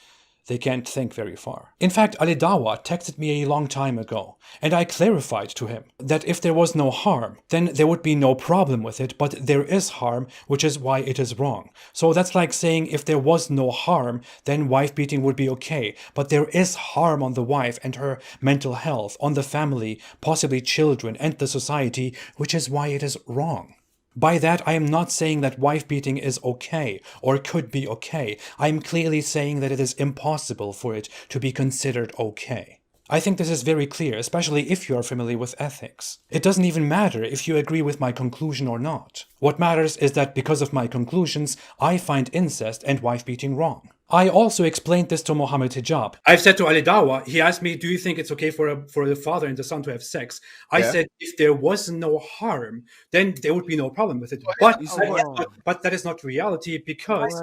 they can't think very far. In fact, Ali Dawa texted me a long time ago, and I clarified to him that if there was no harm, then there would be no problem with it, but there is harm, which is why it is wrong. So that's like saying if there was no harm, then wife beating would be okay, but there is harm on the wife and her mental health, on the family, possibly children, and the society, which is why it is wrong. By that, I am not saying that wife beating is okay or could be okay. I am clearly saying that it is impossible for it to be considered okay. I think this is very clear, especially if you are familiar with ethics. It doesn't even matter if you agree with my conclusion or not. What matters is that because of my conclusions, I find incest and wife beating wrong. I also explained this to Mohammed Hijab. I've said to Ali Dawa, he asked me, do you think it's okay for the father and the son to have sex? I said, if there was no harm, then there would be no problem with it. But that is not reality because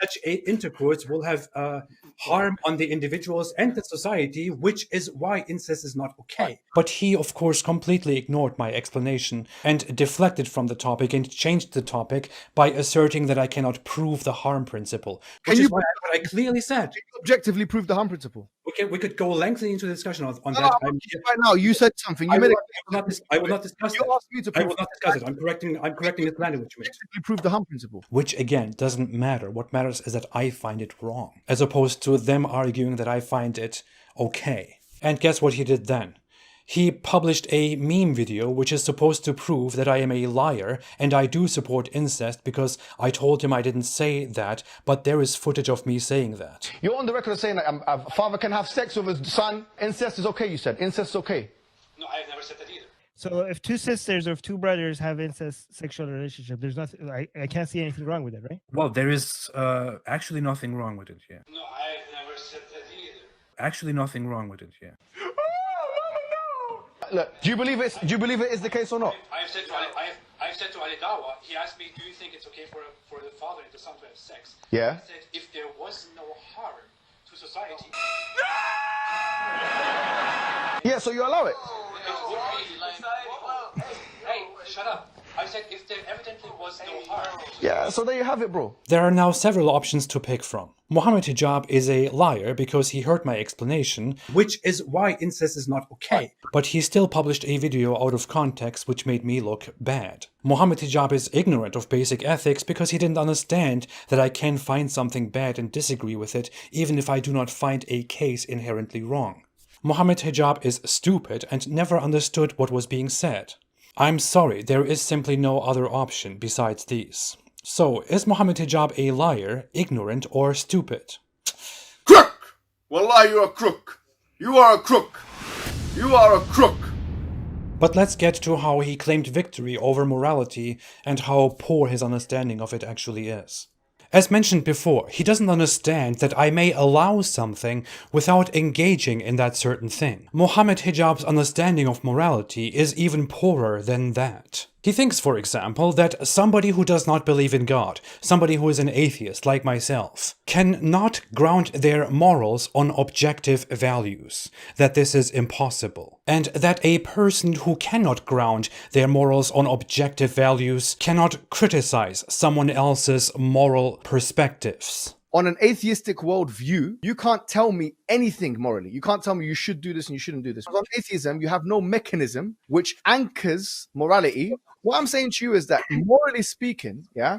such intercourse will have harm on the individuals and the society, which is why incest is not okay. But he, of course, completely ignored my explanation and deflected from the topic and changed the topic by asserting that I cannot prove the harm principle. Which is what I clearly said. Can you objectively prove the harm principle? We could go lengthily into the discussion on No, that. right now, you said something. You I will not discuss it. You asked me to prove. I will not discuss it. I'm correcting the language. Objectively prove the harm principle. Which again doesn't matter. What matters is that I find it wrong, as opposed to them arguing that I find it okay. And guess what he did then? He published a meme video which is supposed to prove that I am a liar and I do support incest because I told him I didn't say that, but there is footage of me saying that. You're on the record saying that a father can have sex with his son. Incest is okay, you said. Incest is okay. No, I've never said that either. So if two sisters or if two brothers have incest sexual relationship, there's nothing. I can't see anything wrong with it, right? Well, there is actually nothing wrong with it, yeah. No, I've never said that either. Actually nothing wrong with it, yeah. Look, do you believe it is the case or not? I've said to Ali Dawa, he asked me, do you think it's okay for the father and the son to have sex? Yeah. I said, if there was no harm to society. Yeah, so you allow it. Hey, shut up. I said if there evidently was no harm. Yeah, so there you have it, bro. There are now several options to pick from. Mohammed Hijab is a liar because he heard my explanation, which is why incest is not okay. But he still published a video out of context which made me look bad. Mohammed Hijab is ignorant of basic ethics because he didn't understand that I can find something bad and disagree with it even if I do not find a case inherently wrong. Mohammed Hijab is stupid and never understood what was being said. I'm sorry, there is simply no other option besides these. So, is Mohammed Hijab a liar, ignorant, or stupid? Crook! Wallah, you're a crook. You are a crook. You are a crook. But let's get to how he claimed victory over morality and how poor his understanding of it actually is. As mentioned before, he doesn't understand that I may allow something without engaging in that certain thing. Mohammed Hijab's understanding of morality is even poorer than that. He thinks, for example, that somebody who does not believe in God, somebody who is an atheist like myself, cannot ground their morals on objective values, that this is impossible, and that a person who cannot ground their morals on objective values cannot criticize someone else's moral perspectives. On an atheistic worldview, you can't tell me anything morally. You can't tell me you should do this and you shouldn't do this. On atheism, you have no mechanism which anchors morality. What I'm saying to you is that morally speaking, yeah,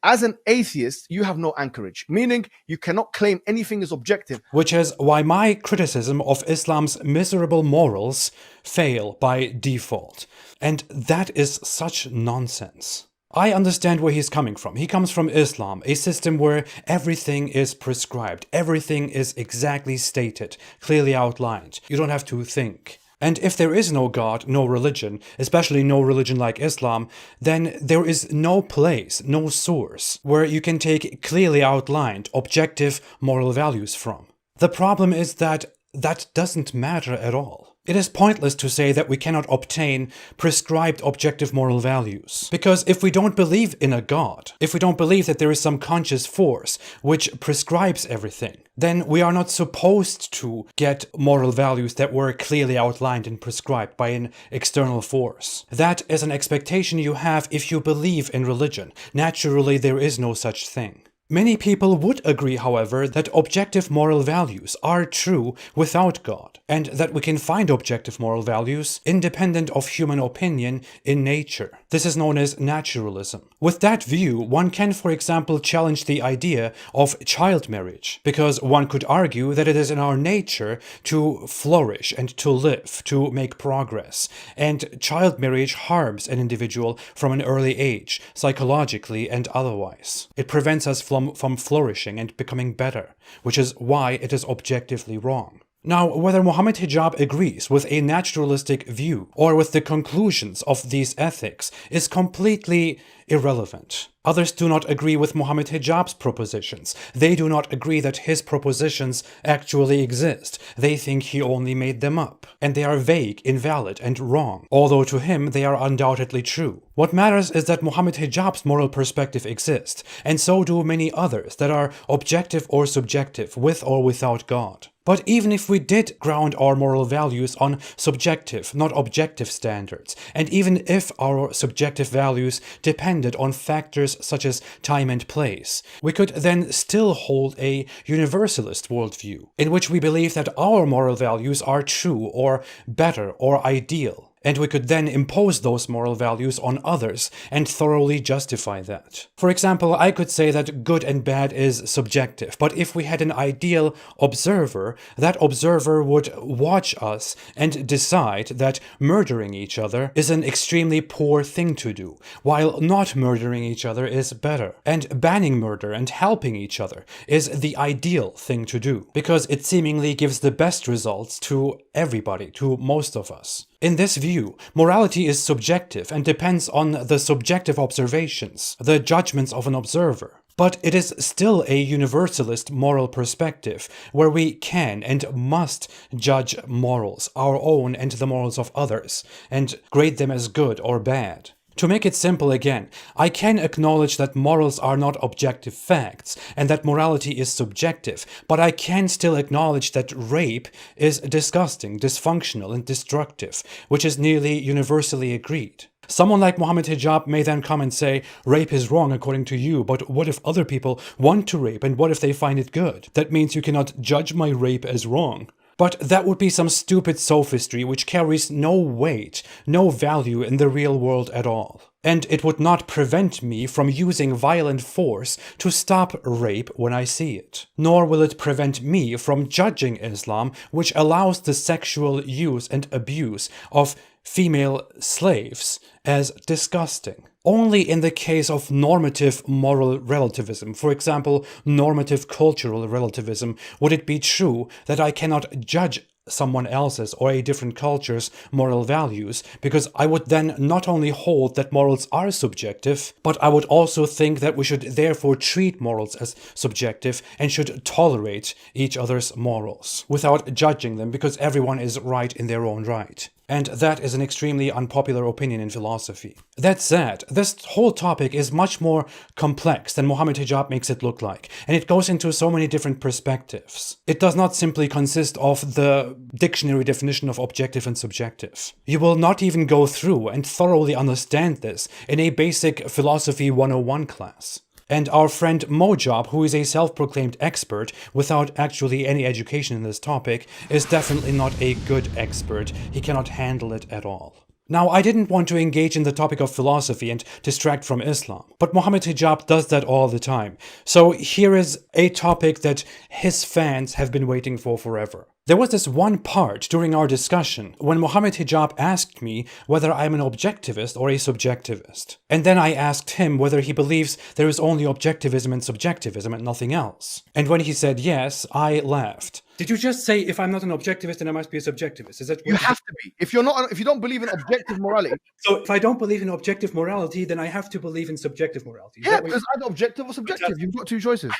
as an atheist, you have no anchorage, meaning you cannot claim anything is objective. Which is why my criticism of Islam's miserable morals fail by default. And that is such nonsense. I understand where he's coming from. He comes from Islam, a system where everything is prescribed, everything is exactly stated, clearly outlined. You don't have to think. And if there is no God, no religion, especially no religion like Islam, then there is no place, no source, where you can take clearly outlined, objective moral values from. The problem is that that doesn't matter at all. It is pointless to say that we cannot obtain prescribed objective moral values. Because if we don't believe in a God, if we don't believe that there is some conscious force which prescribes everything, then we are not supposed to get moral values that were clearly outlined and prescribed by an external force. That is an expectation you have if you believe in religion. Naturally, there is no such thing. Many people would agree, however, that objective moral values are true without God, and that we can find objective moral values independent of human opinion in nature. This is known as naturalism. With that view, one can, for example, challenge the idea of child marriage, because one could argue that it is in our nature to flourish and to live, to make progress, and child marriage harms an individual from an early age, psychologically and otherwise. It prevents us from flourishing and becoming better, which is why it is objectively wrong. Now, whether Mohammed Hijab agrees with a naturalistic view or with the conclusions of these ethics is completely irrelevant. Others do not agree with Mohammed Hijab's propositions. They do not agree that his propositions actually exist. They think he only made them up. And they are vague, invalid, and wrong, although to him they are undoubtedly true. What matters is that Mohammed Hijab's moral perspective exists, and so do many others that are objective or subjective, with or without God. But even if we did ground our moral values on subjective, not objective standards, and even if our subjective values depended on factors such as time and place, we could then still hold a universalist worldview, in which we believe that our moral values are true or better or ideal. And we could then impose those moral values on others and thoroughly justify that. For example, I could say that good and bad is subjective, but if we had an ideal observer, that observer would watch us and decide that murdering each other is an extremely poor thing to do, while not murdering each other is better. And banning murder and helping each other is the ideal thing to do, because it seemingly gives the best results to everybody, to most of us. In this view, morality is subjective and depends on the subjective observations, the judgments of an observer. But it is still a universalist moral perspective, where we can and must judge morals, our own and the morals of others, and grade them as good or bad. To make it simple again, I can acknowledge that morals are not objective facts and that morality is subjective, but I can still acknowledge that rape is disgusting, dysfunctional, and destructive, which is nearly universally agreed. Someone like Mohammed Hijab may then come and say, rape is wrong according to you, but what if other people want to rape and what if they find it good? That means you cannot judge my rape as wrong. But that would be some stupid sophistry which carries no weight, no value in the real world at all. And it would not prevent me from using violent force to stop rape when I see it. Nor will it prevent me from judging Islam, which allows the sexual use and abuse of female slaves, as disgusting. Only in the case of normative moral relativism, for example, normative cultural relativism, would it be true that I cannot judge someone else's or a different culture's moral values, because I would then not only hold that morals are subjective, but I would also think that we should therefore treat morals as subjective and should tolerate each other's morals without judging them, because everyone is right in their own right. And that is an extremely unpopular opinion in philosophy. That said, this whole topic is much more complex than Mohammed Hijab makes it look like, and it goes into so many different perspectives. It does not simply consist of the dictionary definition of objective and subjective. You will not even go through and thoroughly understand this in a basic philosophy 101 class. And our friend Mojab, who is a self-proclaimed expert without actually any education in this topic, is definitely not a good expert. He cannot handle it at all. Now, I didn't want to engage in the topic of philosophy and distract from Islam, but Mohammed Hijab does that all the time. So here is a topic that his fans have been waiting for forever. There was this one part during our discussion when Mohammed Hijab asked me whether I'm an objectivist or a subjectivist. And then I asked him whether he believes there is only objectivism and subjectivism and nothing else. And when he said yes, I laughed. Did you just say if I'm not an objectivist then I must be a subjectivist? Is that what You have to be. If you're not, if you don't believe in objective morality, So if I don't believe in objective morality, then I have to believe in subjective morality. Is yeah, that what you- because either objective or subjective. You've got two choices.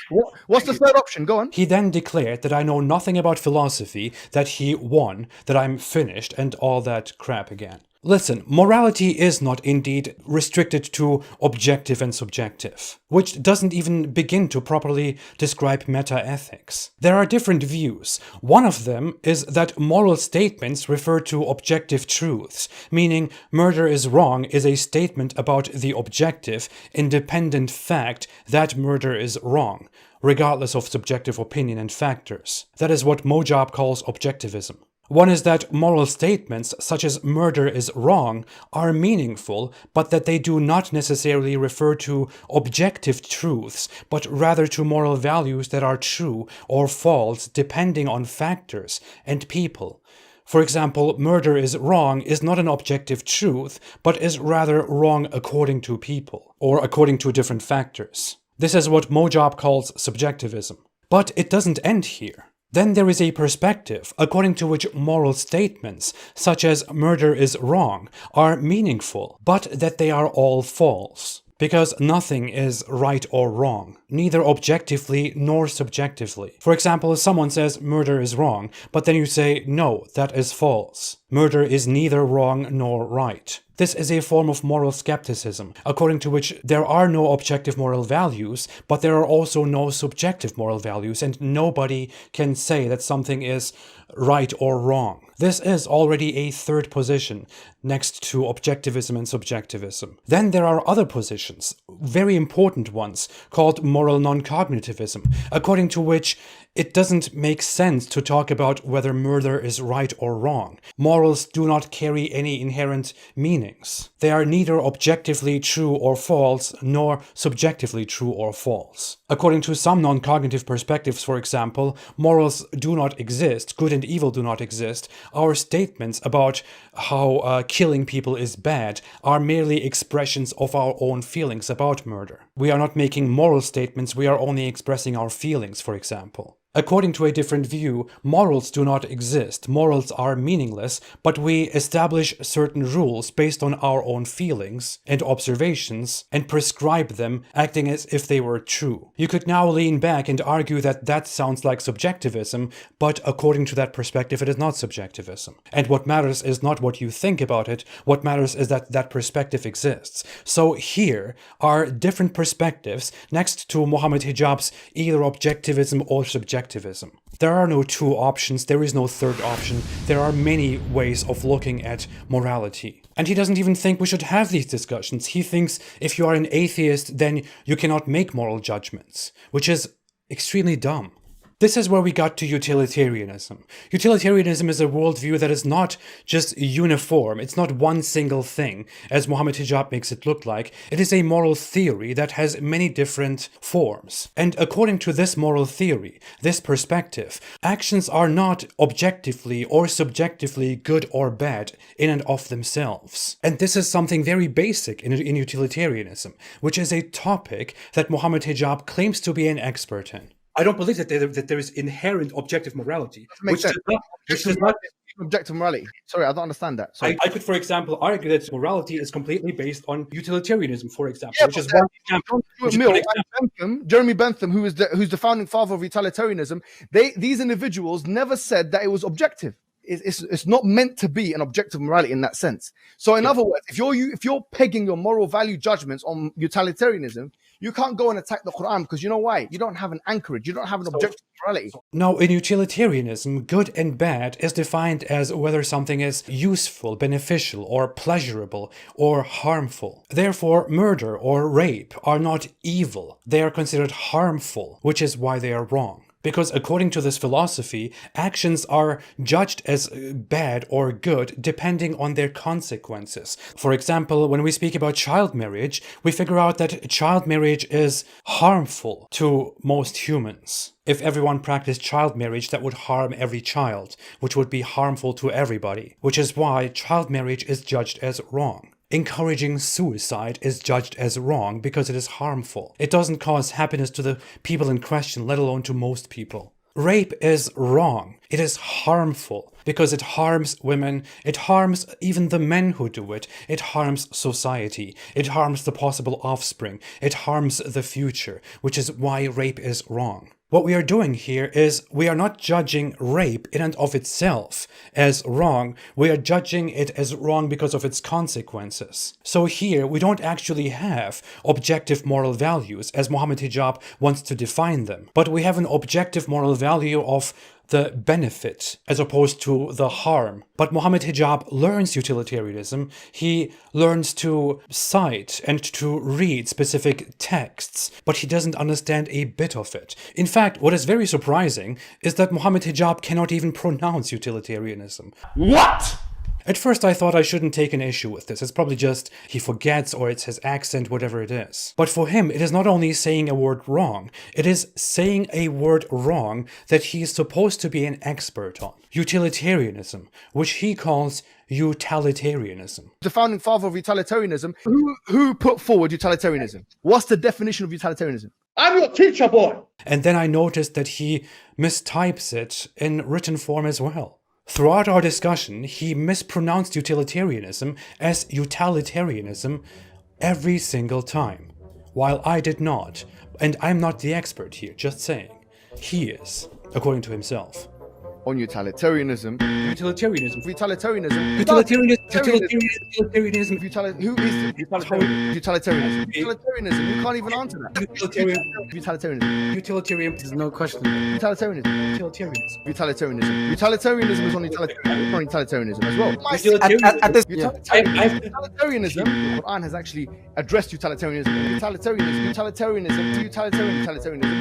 What's the third option? Go on. He then declared that I know nothing about philosophy, that he won, that I'm finished, and all that crap again. Listen, morality is not indeed restricted to objective and subjective, which doesn't even begin to properly describe meta-ethics. There are different views. One of them is that moral statements refer to objective truths, meaning murder is wrong is a statement about the objective, independent fact that murder is wrong, regardless of subjective opinion and factors. That is what Mojab calls objectivism. One is that moral statements, such as murder is wrong, are meaningful, but that they do not necessarily refer to objective truths, but rather to moral values that are true or false depending on factors and people. For example, murder is wrong is not an objective truth, but is rather wrong according to people, or according to different factors. This is what Mojab calls subjectivism. But it doesn't end here. Then there is a perspective according to which moral statements, such as murder is wrong, are meaningful, but that they are all false. Because nothing is right or wrong, neither objectively nor subjectively. For example, if someone says murder is wrong, but then you say, no, that is false. Murder is neither wrong nor right. This is a form of moral skepticism, according to which there are no objective moral values, but there are also no subjective moral values, and nobody can say that something is right or wrong. This is already a third position, next to objectivism and subjectivism. Then there are other positions, very important ones, called moral non-cognitivism, according to which it doesn't make sense to talk about whether murder is right or wrong. Morals do not carry any inherent meanings. They are neither objectively true or false, nor subjectively true or false. According to some non-cognitive perspectives, for example, morals do not exist, good and evil do not exist. Our statements about how killing people is bad are merely expressions of our own feelings about murder. We are not making moral statements, we are only expressing our feelings, for example. According to a different view, morals do not exist. Morals are meaningless, but we establish certain rules based on our own feelings and observations and prescribe them, acting as if they were true. You could now lean back and argue that that sounds like subjectivism, but according to that perspective, it is not subjectivism. And what matters is not what you think about it, what matters is that that perspective exists. So here are different perspectives next to Mohammed Hijab's either objectivism or subjectivism. There are no two options, there is no third option, there are many ways of looking at morality. And he doesn't even think we should have these discussions. He thinks if you are an atheist, then you cannot make moral judgments, which is extremely dumb. This is where we got to utilitarianism. Utilitarianism is a worldview that is not just uniform, it's not one single thing, as Mohammed Hijab makes it look like. It is a moral theory that has many different forms. And according to this moral theory, this perspective, actions are not objectively or subjectively good or bad in and of themselves. And this is something very basic in utilitarianism, which is a topic that Mohammed Hijab claims to be an expert in. I don't believe that there is inherent objective morality, Makes sense. which does not. Objective morality. Sorry, I don't understand that. Sorry. I could, for example, argue that morality is completely based on utilitarianism, for example, which is one example. Jeremy Bentham, who's the founding father of utilitarianism, these individuals never said that it was objective. It's not meant to be an objective morality in that sense. So, in other words, if you're pegging your moral value judgments on utilitarianism, you can't go and attack the Quran, because you know why? You don't have an anchorage. You don't have an objective morality. Now, in utilitarianism, good and bad is defined as whether something is useful, beneficial, or pleasurable, or harmful. Therefore, murder or rape are not evil. They are considered harmful, which is why they are wrong. Because according to this philosophy, actions are judged as bad or good depending on their consequences. For example, when we speak about child marriage, we figure out that child marriage is harmful to most humans. If everyone practiced child marriage, that would harm every child, which would be harmful to everybody, which is why child marriage is judged as wrong. Encouraging suicide is judged as wrong because it is harmful. It doesn't cause happiness to the people in question, let alone to most people. Rape is wrong. It is harmful because it harms women. It harms even the men who do it. It harms society. It harms the possible offspring. It harms the future, which is why rape is wrong. What we are doing here is we are not judging rape in and of itself as wrong. We are judging it as wrong because of its consequences. So here we don't actually have objective moral values as Mohammed Hijab wants to define them, but we have an objective moral value of the benefit as opposed to the harm. But Mohammed Hijab learns utilitarianism. He learns to cite and to read specific texts, but he doesn't understand a bit of it. In fact, what is very surprising is that Mohammed Hijab cannot even pronounce utilitarianism. What? At first I thought I shouldn't take an issue with this. It's probably just he forgets or it's his accent, whatever it is. But for him, it is not only saying a word wrong, it is saying a word wrong that he is supposed to be an expert on. Utilitarianism, which he calls utilitarianism. The founding father of utilitarianism, who put forward utilitarianism? What's the definition of utilitarianism? I'm your teacher, boy. And then I noticed that he mistypes it in written form as well. Throughout our discussion, he mispronounced utilitarianism as utilitarianism every single time, while I did not. And I'm not the expert here, just saying. He is, according to himself. On utilitarianism. Utilitarianism. Utilitarianism. Utilitarianism. Utilitarianism. Who is utilitarianism? Utilitarianism. You can't even answer that. Utilitarianism. Utilitarian. There's no question. Utilitarianism. Utilitarianism. Utilitarianism. Utilitarianism is on utilitarianism as well. At this, Utilitarianism, the Quran has actually addressed utilitarianism. Utilitarianism.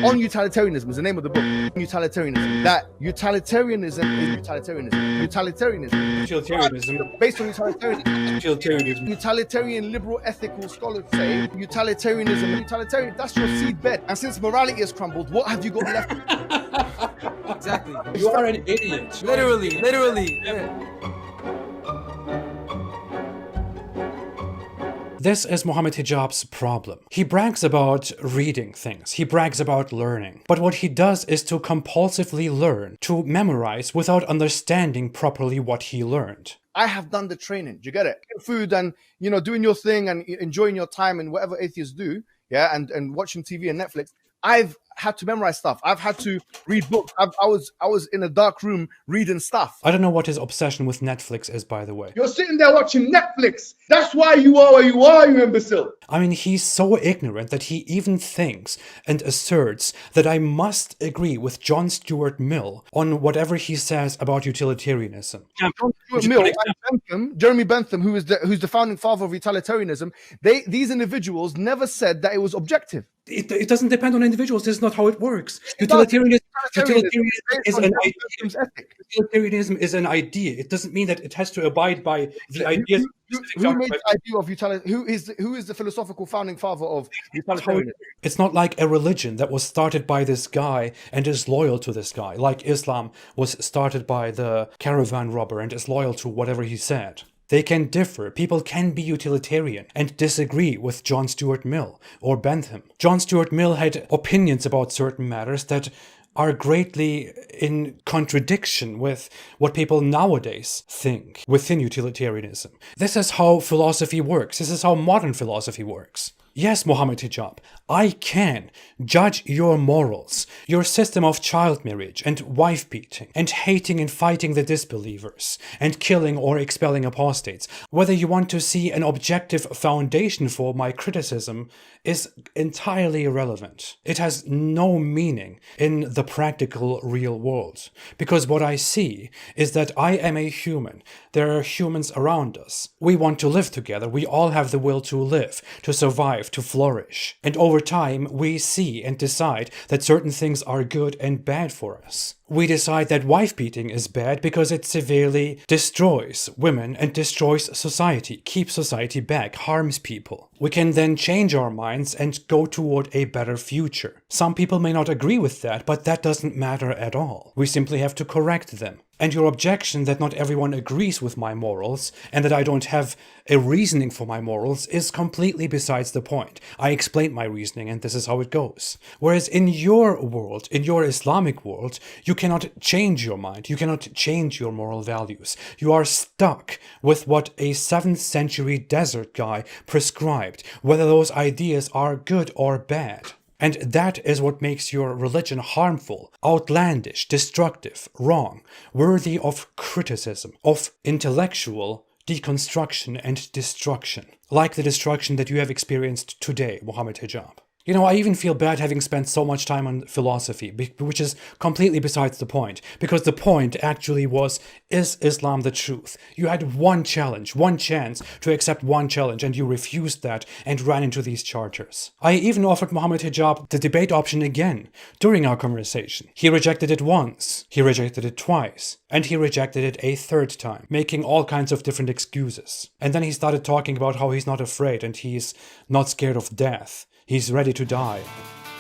On utilitarianism is the name of the book. Utilitarianism. That utilitarianism is utilitarianism. Utilitarianism. Based on utilitarianism. Utilitarianism. Utilitarian liberal ethical scholars say utilitarianism. That's your seedbed. And since morality has crumbled, what have you got left? exactly. You are an idiot. Literally. Yeah. This is Mohammed Hijab's problem. He brags about reading things. He brags about learning. But what he does is to compulsively learn, to memorize without understanding properly what he learned. I have done the training. Do you get it? Food and, doing your thing and enjoying your time and whatever atheists do. Yeah. And watching TV and Netflix. I've had to memorize stuff. I've had to read books. I was in a dark room reading stuff. I don't know what his obsession with Netflix is, by the way. You're sitting there watching Netflix. That's why you are where you are, you imbecile. I mean, he's so ignorant that he even thinks and asserts that I must agree with John Stuart Mill on whatever he says about utilitarianism. John Stuart Mill and Jeremy Bentham, who's the founding father of utilitarianism, these individuals never said that it was objective. It doesn't depend on individuals. This is not how it works. Utilitarianism is an idea. Utilitarianism is an idea. It doesn't mean that it has to abide by the ideas. Who made the idea of utilitarianism? Who is the philosophical founding father of utilitarianism? It's not like a religion that was started by this guy and is loyal to this guy, like Islam was started by the caravan robber and is loyal to whatever he said. They can differ. People can be utilitarian and disagree with John Stuart Mill or Bentham. John Stuart Mill had opinions about certain matters that are greatly in contradiction with what people nowadays think within utilitarianism. This is how philosophy works. This is how modern philosophy works. Yes, Mohammed Hijab, I can judge your morals, your system of child marriage and wife beating, and hating and fighting the disbelievers, and killing or expelling apostates. Whether you want to see an objective foundation for my criticism is entirely irrelevant. It has no meaning in the practical real world, because what I see is that I am a human. There are humans around us. We want to live together. We all have the will to live, to survive, to flourish. And over time, we see and decide that certain things are good and bad for us. We decide that wife beating is bad because it severely destroys women and destroys society, keeps society back, harms people. We can then change our minds and go toward a better future. Some people may not agree with that, but that doesn't matter at all. We simply have to correct them. And your objection that not everyone agrees with my morals and that I don't have a reasoning for my morals is completely besides the point. I explained my reasoning and this is how it goes. Whereas in your world, in your Islamic world, you cannot change your mind. You cannot change your moral values. You are stuck with what a 7th century desert guy prescribed, whether those ideas are good or bad. And that is what makes your religion harmful, outlandish, destructive, wrong, worthy of criticism, of intellectual deconstruction and destruction, like the destruction that you have experienced today, Mohammed Hijab. You know, I even feel bad having spent so much time on philosophy, which is completely besides the point, because the point actually was, is Islam the truth? You had one challenge, one chance to accept one challenge, and you refused that and ran into these charters. I even offered Mohammed Hijab the debate option again during our conversation. He rejected it once, he rejected it twice, and he rejected it a third time, making all kinds of different excuses. And then he started talking about how he's not afraid and he's not scared of death. He's ready to die.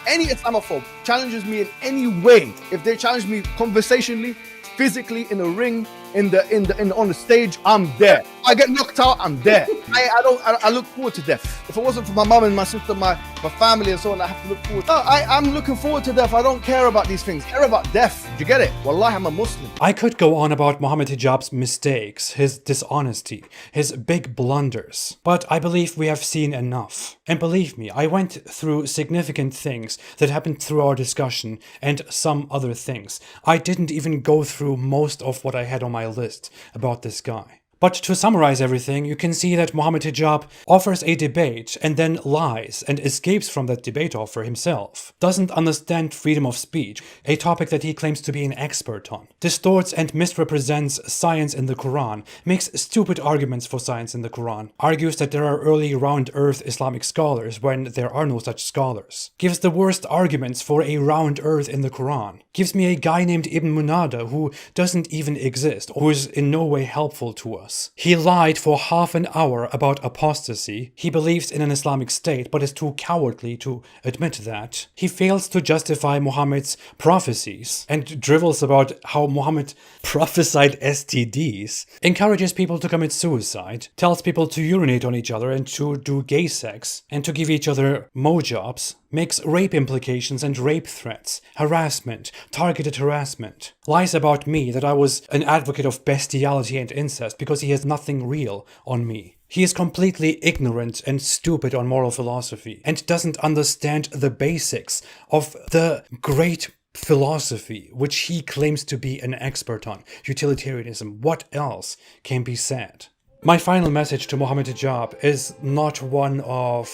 Any Islamophobe challenges me in any way, if they challenge me conversationally, physically, in a ring, on the stage, I'm there. I get knocked out, I'm there. I look forward to death. If it wasn't for my mum and my sister, my family and so on, I have to look forward. No, I'm looking forward to death. I don't care about these things. I care about death. Do you get it? Wallahi, I'm a Muslim. I could go on about Mohammed Hijab's mistakes, his dishonesty, his big blunders, but I believe we have seen enough. And believe me, I went through significant things that happened through our discussion and some other things. I didn't even go through most of what I had on my list about this guy. But to summarize everything, you can see that Mohammed Hijab offers a debate and then lies and escapes from that debate offer himself, doesn't understand freedom of speech, a topic that he claims to be an expert on, distorts and misrepresents science in the Quran, makes stupid arguments for science in the Quran, argues that there are early round earth Islamic scholars when there are no such scholars, gives the worst arguments for a round earth in the Quran, gives me a guy named Ibn Munada who doesn't even exist, who is in no way helpful to us. He lied for half an hour about apostasy. He believes in an Islamic state but is too cowardly to admit that. He fails to justify Muhammad's prophecies and drivels about how Muhammad prophesied STDs, encourages people to commit suicide, tells people to urinate on each other and to do gay sex and to give each other mojobs, makes rape implications and rape threats, harassment, targeted harassment, lies about me that I was an advocate of bestiality and incest because he has nothing real on me. He is completely ignorant and stupid on moral philosophy and doesn't understand the basics of the great philosophy which he claims to be an expert on, utilitarianism. What else can be said? My final message to Mohammed Hijab is not one of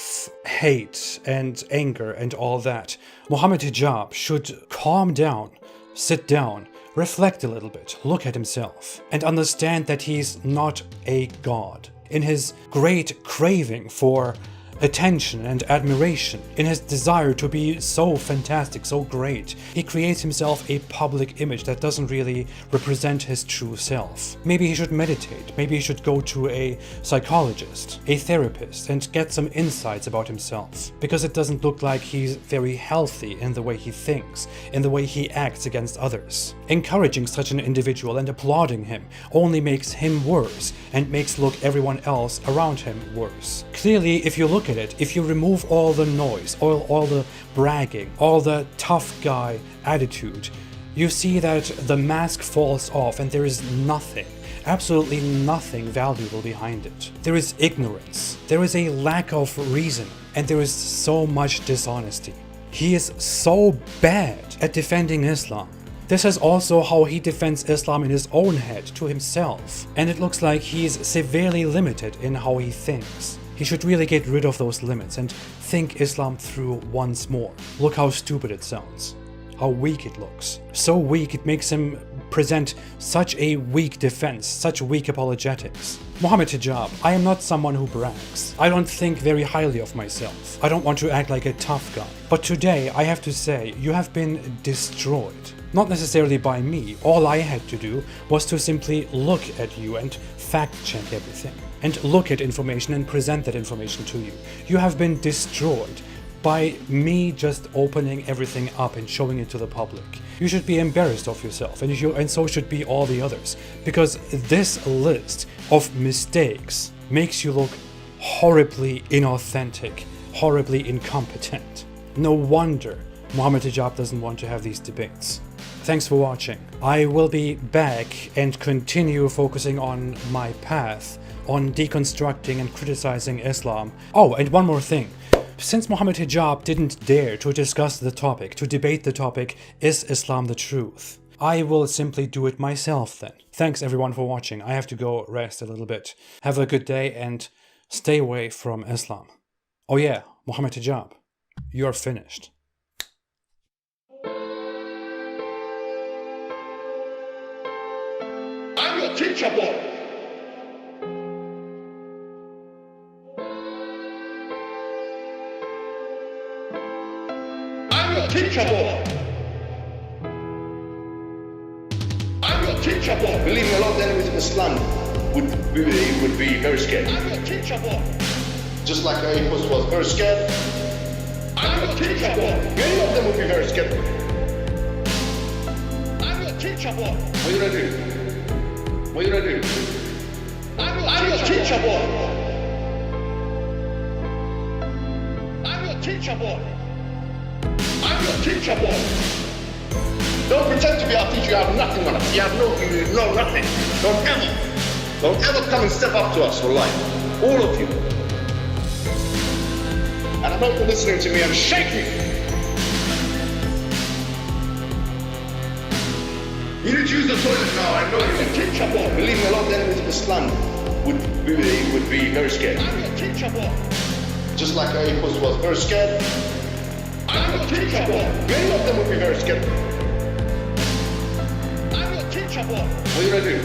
hate and anger and all that. Mohammed Hijab should calm down, sit down, reflect a little bit, look at himself, and understand that he's not a god. In his great craving for attention and admiration, in his desire to be so fantastic, so great, he creates himself a public image that doesn't really represent his true self. Maybe he should meditate, maybe he should go to a psychologist, a therapist, and get some insights about himself, because it doesn't look like he's very healthy in the way he thinks, in the way he acts against others. Encouraging such an individual and applauding him only makes him worse and makes look everyone else around him worse. Clearly, if you look at it, if you remove all the noise, all the bragging, all the tough guy attitude, you see that the mask falls off and there is nothing, absolutely nothing valuable behind it. There is ignorance, there is a lack of reason, and there is so much dishonesty. He is so bad at defending Islam. This is also how he defends Islam in his own head to himself, and it looks like he's severely limited in how he thinks. He should really get rid of those limits and think Islam through once more. Look how stupid it sounds, how weak it looks. So weak it makes him present such a weak defense, such weak apologetics. Mohammed Hijab, I am not someone who brags. I don't think very highly of myself. I don't want to act like a tough guy. But today I have to say, you have been destroyed. Not necessarily by me. All I had to do was to simply look at you and fact check everything, and look at information and present that information to you. You have been destroyed by me just opening everything up and showing it to the public. You should be embarrassed of yourself, and so should be all the others, because this list of mistakes makes you look horribly inauthentic, horribly incompetent. No wonder Mohammed Hijab doesn't want to have these debates. Thanks for watching. I will be back and continue focusing on my path, on deconstructing and criticizing Islam. Oh, and one more thing. Since Mohammed Hijab didn't dare to discuss the topic, to debate the topic, is Islam the truth? I will simply do it myself then. Thanks everyone for watching. I have to go rest a little bit. Have a good day and stay away from Islam. Oh yeah, Mohammed Hijab, you're finished. I'm your teacher, boy. I'm your teacher, boy. I'm your teacher, boy. Believe me, a lot of the enemies of Islam would be very scared. I'm your teacher, boy. Just like Aphos was very scared. I'm your teacher, boy. Many of them would be very scared. I'm your teacher, boy. What are you gonna do? What are you gonna do? I'm your teacher, boy. I'm your teacher, boy. I'm your teacher, boy. Don't pretend to be our teacher. You have nothing on us. You have you know nothing. Don't ever come and step up to us for life. All of you. And I know you're listening to me. I'm shaking. You need to use the toilet now. I know you're a teacher, boy. Believe me, a lot of the enemies of Islam would be very scared. I'm your teacher, boy. Just like Aphos was very scared. I'm your teacher, boy. Many of them would be very scared. I'm your teacher, boy. What are you gonna do?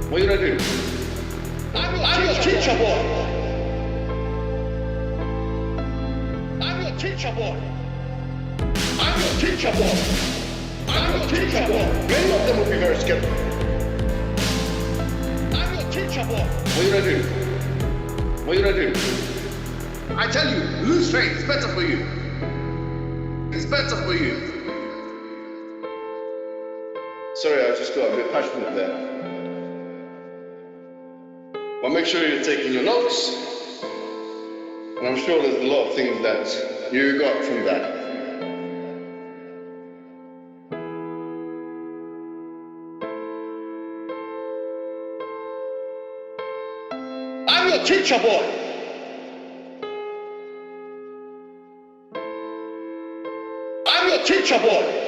What are you gonna do? I'm your teacher, boy. I'm your teacher, boy. I'm your teacher, boy. I'm your teacher, boy. Many of them would be very scared. I'm your teacher, boy. What are you gonna do? What are you gonna do? I tell you, lose faith. It's better for you. It's better for you. Sorry, I just got a bit passionate there. But make sure you're taking your notes. And I'm sure there's a lot of things that you got from that. I'm your teacher, boy. I'm your teacher, boy.